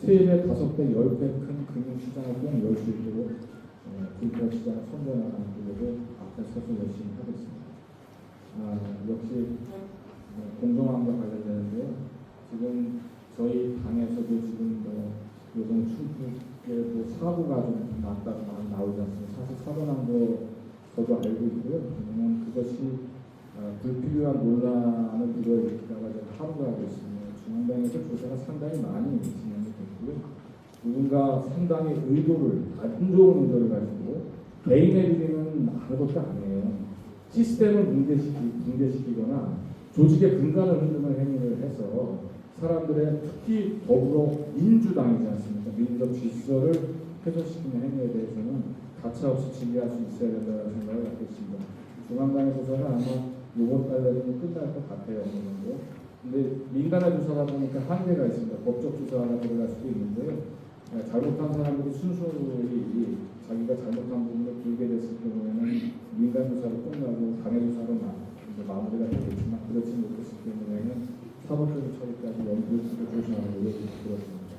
3배, 5배, 10배 큰 금융시장을 꼭 열 수 있도록 디지털 시장을 선전하는 쪽으로 앞에 서서 열심히 하겠습니다. 역시 공정함과 관련되는데요. 지금 저희 당에서도 지금 요즘 충북에 사고가 좀 났다고 많이 나오지 않습니까? 사실 사고 난 거 저도 알고 있고요. 왜냐면 그것이 불필요한 논란을 불러일으키다가 제가 하루가 있습니다. 중앙당에서 조사가 상당히 많이 진행이 됐고요. 누군가 상당히 의도를, 안 좋은 의도를 가지고 개인의 비리는 아무것도 아니에요. 시스템을 붕괴시키거나 조직의 근간을 흔드는 행위를 해서 사람들의 특히 더불어 민주당이지 않습니까? 민주적 질서를 훼손시키는 행위에 대해서는 가차없이 징계할 수 있어야 된다는 생각을 갖고 있습니다. 중앙당의 조사는 아마 이번 달 내로는 끝날 것 같아요. 어느 정도. 근데 민간의 조사다 보니까 한계가 있습니다. 법적 조사가 들어갈 수도 있는데요. 잘못한 사람들이 순수히 자기가 잘못한 부분을 들게 됐을 경우에는 민간 조사로 끝나고 당해 조사로 마무리가 되겠지만 그렇지 못했을 경우에는 사법적인 처리까지 염두에 두고 조심하는 노력이 들었습니다.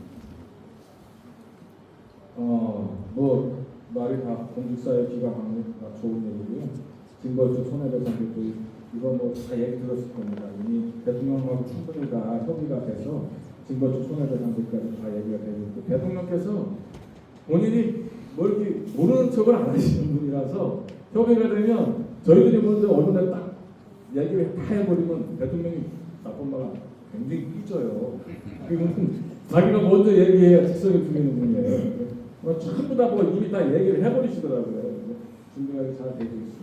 뭐 말이 다 공직사회 기강하는 좋은 얘기고요. 징벌적 손해배상도 이거 뭐 다 얘기 들었을 겁니다. 이미 대통령하고 충분히 다 협의가 돼서 징벌적 손해배상까지 다 얘기가 되고 있고 대통령께서 본인이 뭘 이렇게 모르는 척을 안 하시는 분이라서 협의가 되면 저희들이 먼저 언론에 딱 얘기를 다 해버리면 대통령이 나쁜 말 굉장히 삐져요. 그리고는 자기가 먼저 얘기해야 직성이 풀리는 분이에요. 전부 다 뭐 이미 다 얘기를 해버리시더라고요. 준비가 잘 되고 있습니다.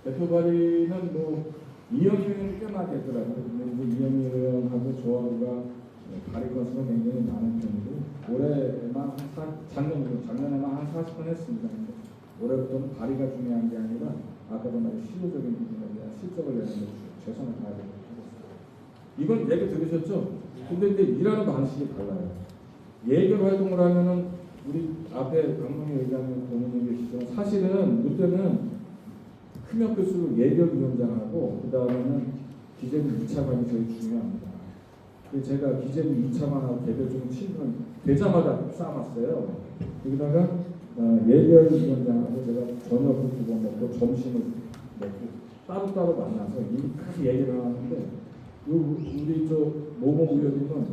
대표 발의는 뭐 이현희 의원이 꽤나 됐더라고요. 근데 뭐 이현희 의원하고 저하고가 발의 건수가 굉장히 많은 편이고 올해만 작년에만 한 40건 했습니다. 올해부터는 발의가 중요한 게 아니라 아까도 말한 실효적인 부분에 대한 실적을 내는 데 최선을 다하도록 하겠습니다. 이건 얘기 들으셨죠? 근데 이제 일하는 방식이 달라요. 예결 활동을 하면은 우리 앞에 강동희 의장님 본인이 계시지만 사실은 이때는 크면 클수록 예결위원장하고 그 다음에는 기재부 2차관이 제일 중요합니다. 제가 기재부 2차관하고 개별적인 친분을 되자마자 쌓아놨어요. 여기다가 예결위원장하고 제가 저녁을 2번 먹고 점심을 먹고 따로따로 만나서 이렇게 얘기를 하는데 우리 저 모모 의원님은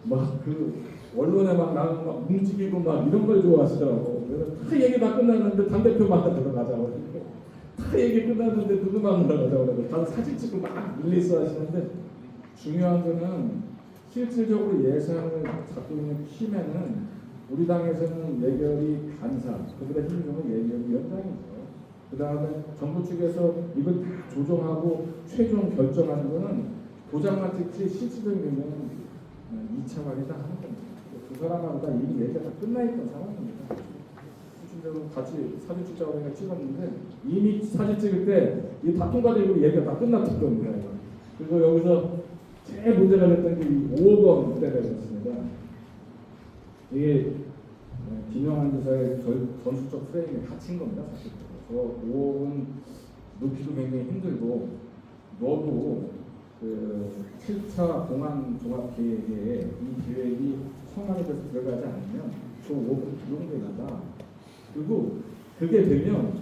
막 그 언론에 막 나가고 막 움직이고 막 이런 걸 좋아하시더라고. 그래서 다 얘기 다 끝났는데 당대표만 들어가자고. 다 얘기 끝났는데 누구만 들어가자고. 다들 사진 찍고 막 릴리스 하시는데 중요한 거는 실질적으로 예산을 잡고 있는 팀에는 우리 당에서는 예결위 간사, 그보다 힘이 좋은 예결위원장이죠. 그 다음에 정부 측에서 이걸 다 조정하고 최종 결정하는 거는 도장만 찍지 실질적인 경우는 2차관이 다 하는 겁니다. 그 사람하고 다 이미 얘기가 다 끝나있던 상황입니다. 실질적으로 같이 사진 찍자고 내가 찍었는데 이미 사진 찍을 때 이 다 통과되고 얘기가 다 끝났던 겁니다. 그리고 여기서 제일 문제가 됐던 게 5억 원 때문이었습니다. 이게 김영환 지사의 전술적 프레임에 갇힌 겁니다. 사실. 저 5억은 놓기도 굉장히 힘들고 너도 그 7차 공안 종합 계획에 이 계획이 성안에 돼서 들어가지 않으면 저 5억은 비용되다. 그리고 그게 되면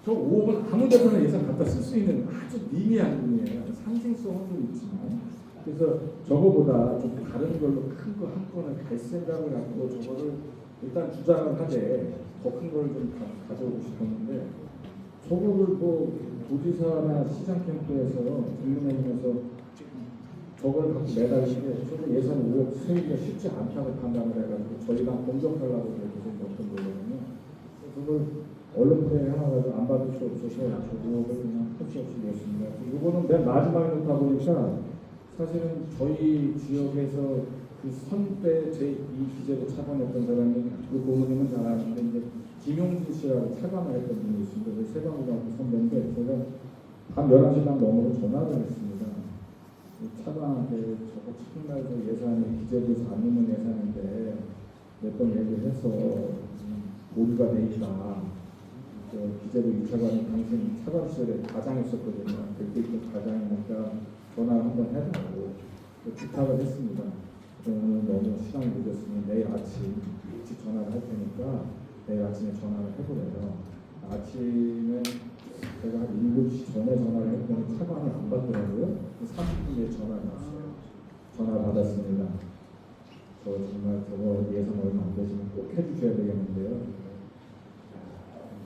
저 5억은 아무 데서나 예산 갖다 쓸 수 있는 아주 미미한 분이에요. 상징성은 좀 있지만. 그래서 저거보다 좀 다른 걸로 큰 거 한 건을 갈 생각을 갖고 저거를 일단 주장을 하되 더 큰 걸 좀 가져오고 싶었는데 저거를 뭐 도지사나 시장 캠프에서 국민의힘에서 저걸 갖고 매달리는데 저도 예산 5억 세우기가 쉽지 않다고 판단을 해가지고 저희가 공격하려고 계속 어떤 거거든요. 그걸 언론 플레이 해놔가지고 안 받을 수 없어서 저 5억을 그냥 끝이 없이 냈습니다. 이거는 맨 마지막에 놓다 보니까 사실은 저희 지역에서 그 선때 제2 기재부 차관했던 사람이 그 고모님은 잘 아는데 이제 김용진 씨라고 차관을 했던 분이 있습니다. 그 세관고등학교 선배인데 제가 밤 11시간 넘어서 전화를 했습니다. 차관한테 저거 정말 그 예산이 기재부에서 안 넣는 예산인데 몇 번 얘기를 해서 오류가 돼 있다. 기재부 2차관이 당신 차관실에 과장했었거든요. 그때 있던 과장이니까 전화를 한번 해달라고 부탁을 했습니다. 오늘 너무 시간이 늦었으니 내일 아침 일찍 전화를 할 테니까 내일 아침에 전화를 해보래요. 아침에 제가 한 7시 전에 전화를 했더니 차관이 안 받더라고요. 30분 뒤에 전화가 왔어요. 전화 받았습니다. 저 정말 저거 예산 얼마 안 되시면 꼭 해주셔야 되겠는데요.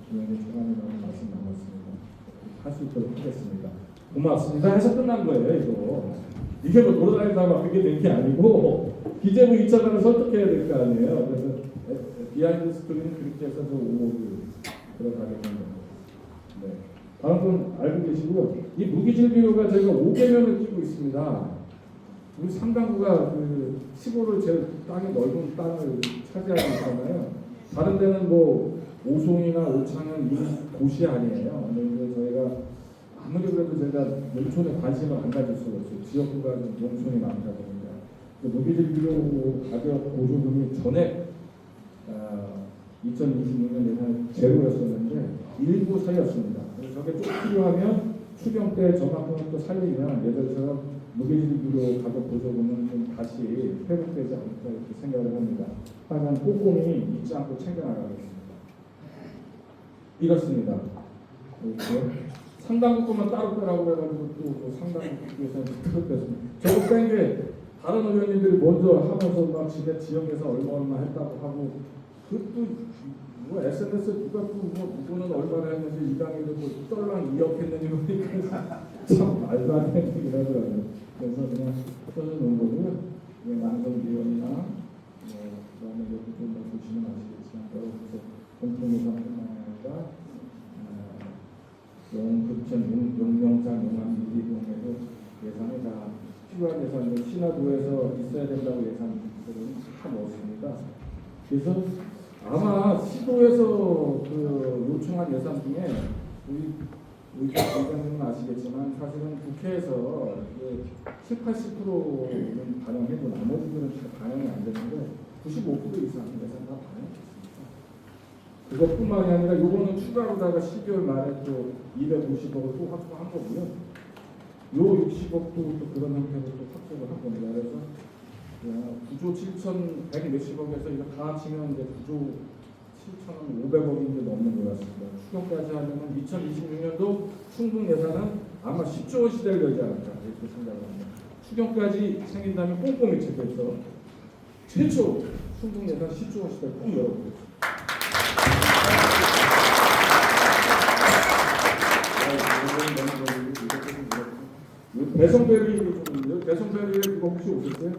김영진 차관이라는 말씀 나눴습니다. 할 수 있도록 하겠습니다. 고맙습니다 해서 끝난 거예요. 이게 뭐 돌아다니다가 그게 된 게 아니고 기재부 2차관을 설득해야 될 거 아니에요. 그래서 비하인드 스토리는 그렇게 해서 저 5억을 들어가게 된 겁니다. 네. 다음 분 알고 계시고 이 무기질 비료가 저희가 5개면을 끼고 있습니다. 우리 상당구가 그 시골을 제일 땅이 넓은 땅을 차지하고 있잖아요. 다른 데는 뭐 오송이나 오창은 이 곳이 아니에요. 근데 저희가 아무리 그래도 제가 농촌에 관심을 안 가질 수가 없어요. 지역구가 농촌이 많다 보니까. 무기질 비료 가격 보조금이 전에 2026년 예산 제로였었는데 일부 살렸습니다. 저게 좀 필요하면 추경 때 저만큼은 또 살리면 예전처럼 무기질 비료 가격 보조금은 좀 다시 회복되지 않을까 이렇게 생각을 합니다. 하지만 꼼꼼히 잊지 않고 챙겨나가겠습니다. 이렇습니다. 상당국 것만 따로 빼라고 해가지고 또 상당국에서 따로 뺐습니다. 저거 뺀 게 다른 의원님들이 먼저 하면서 막 지역에서 얼마 했다고 하고 그것도 뭐 SNS 누가 또뭐 누구는 얼마나 했는지 이강인도 뭐 떨랑 2억 했는지 보니까 참 말도 안 되는 얘기를 하더라고요. 그래서 그냥 써놓은 거고요. 남성 비원이나 그다음에 여기 좀 보시면 아시겠지만 여러 공통예산뿐만 아니라 용영장 용암 유리동에도 예산이 다 필요한 예산을 신화부에서 있어야 된다고 예산들은 다 넣었습니다. 그래서 아마 시도에서 그 요청한 예산 중에 우리 장관님은 아시겠지만 사실은 국회에서 70~80%는 반영해도 나머지들은 잘 반영이 안 되는데 95% 이상 예산 다 반영했습니다. 그것뿐만이 아니라 요거는 추가로다가 12월 말에 또 250억을 또 확보한 거고요. 요 60억도 또 그런 형태로 또 확보를 한 겁니다. 그래서 9조 7,100 몇십억에서 이거 다 합치면 이제 9조 7,500억인데 넘는 것 같습니다. 추경까지 하면 2026년도 충분 예산은 아마 10조 원 시대를 열지 않을까 이렇게 생각을 합니다. 추경까지 생긴다면 꼼꼼히 체크해서 최초 충분 예산 10조 원 시대를 꼭 열어보겠습니다. 배송별이 그거 혹시 오셨어요?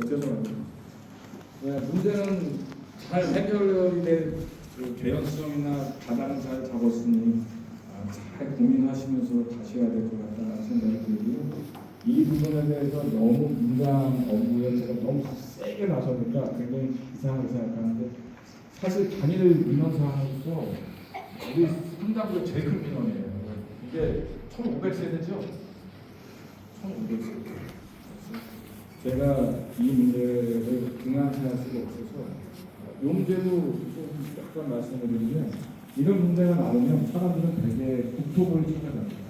죄송합니다. 문제는 잘 해결이 된 개연성이나 가닥은 잘 잡았으니 잘 고민하시면서 가셔야 될 것 같다는 생각이 들고요. 이 부분에 대해서 너무 민감 업무에 제가 너무 세게 나서니까 굉장히 이상하게 생각하는데 사실 단일 민원사항에서 우리 상당히 제일 큰 민원이에요. 이게 1,500세대죠? 1,500세대. 제가 이 문제를 등한시할 수가 없어서 이 문제도 좀 약간 말씀을 드리면 이런 문제가 나오면 사람들은 되게 국토부를 찾아갑니다.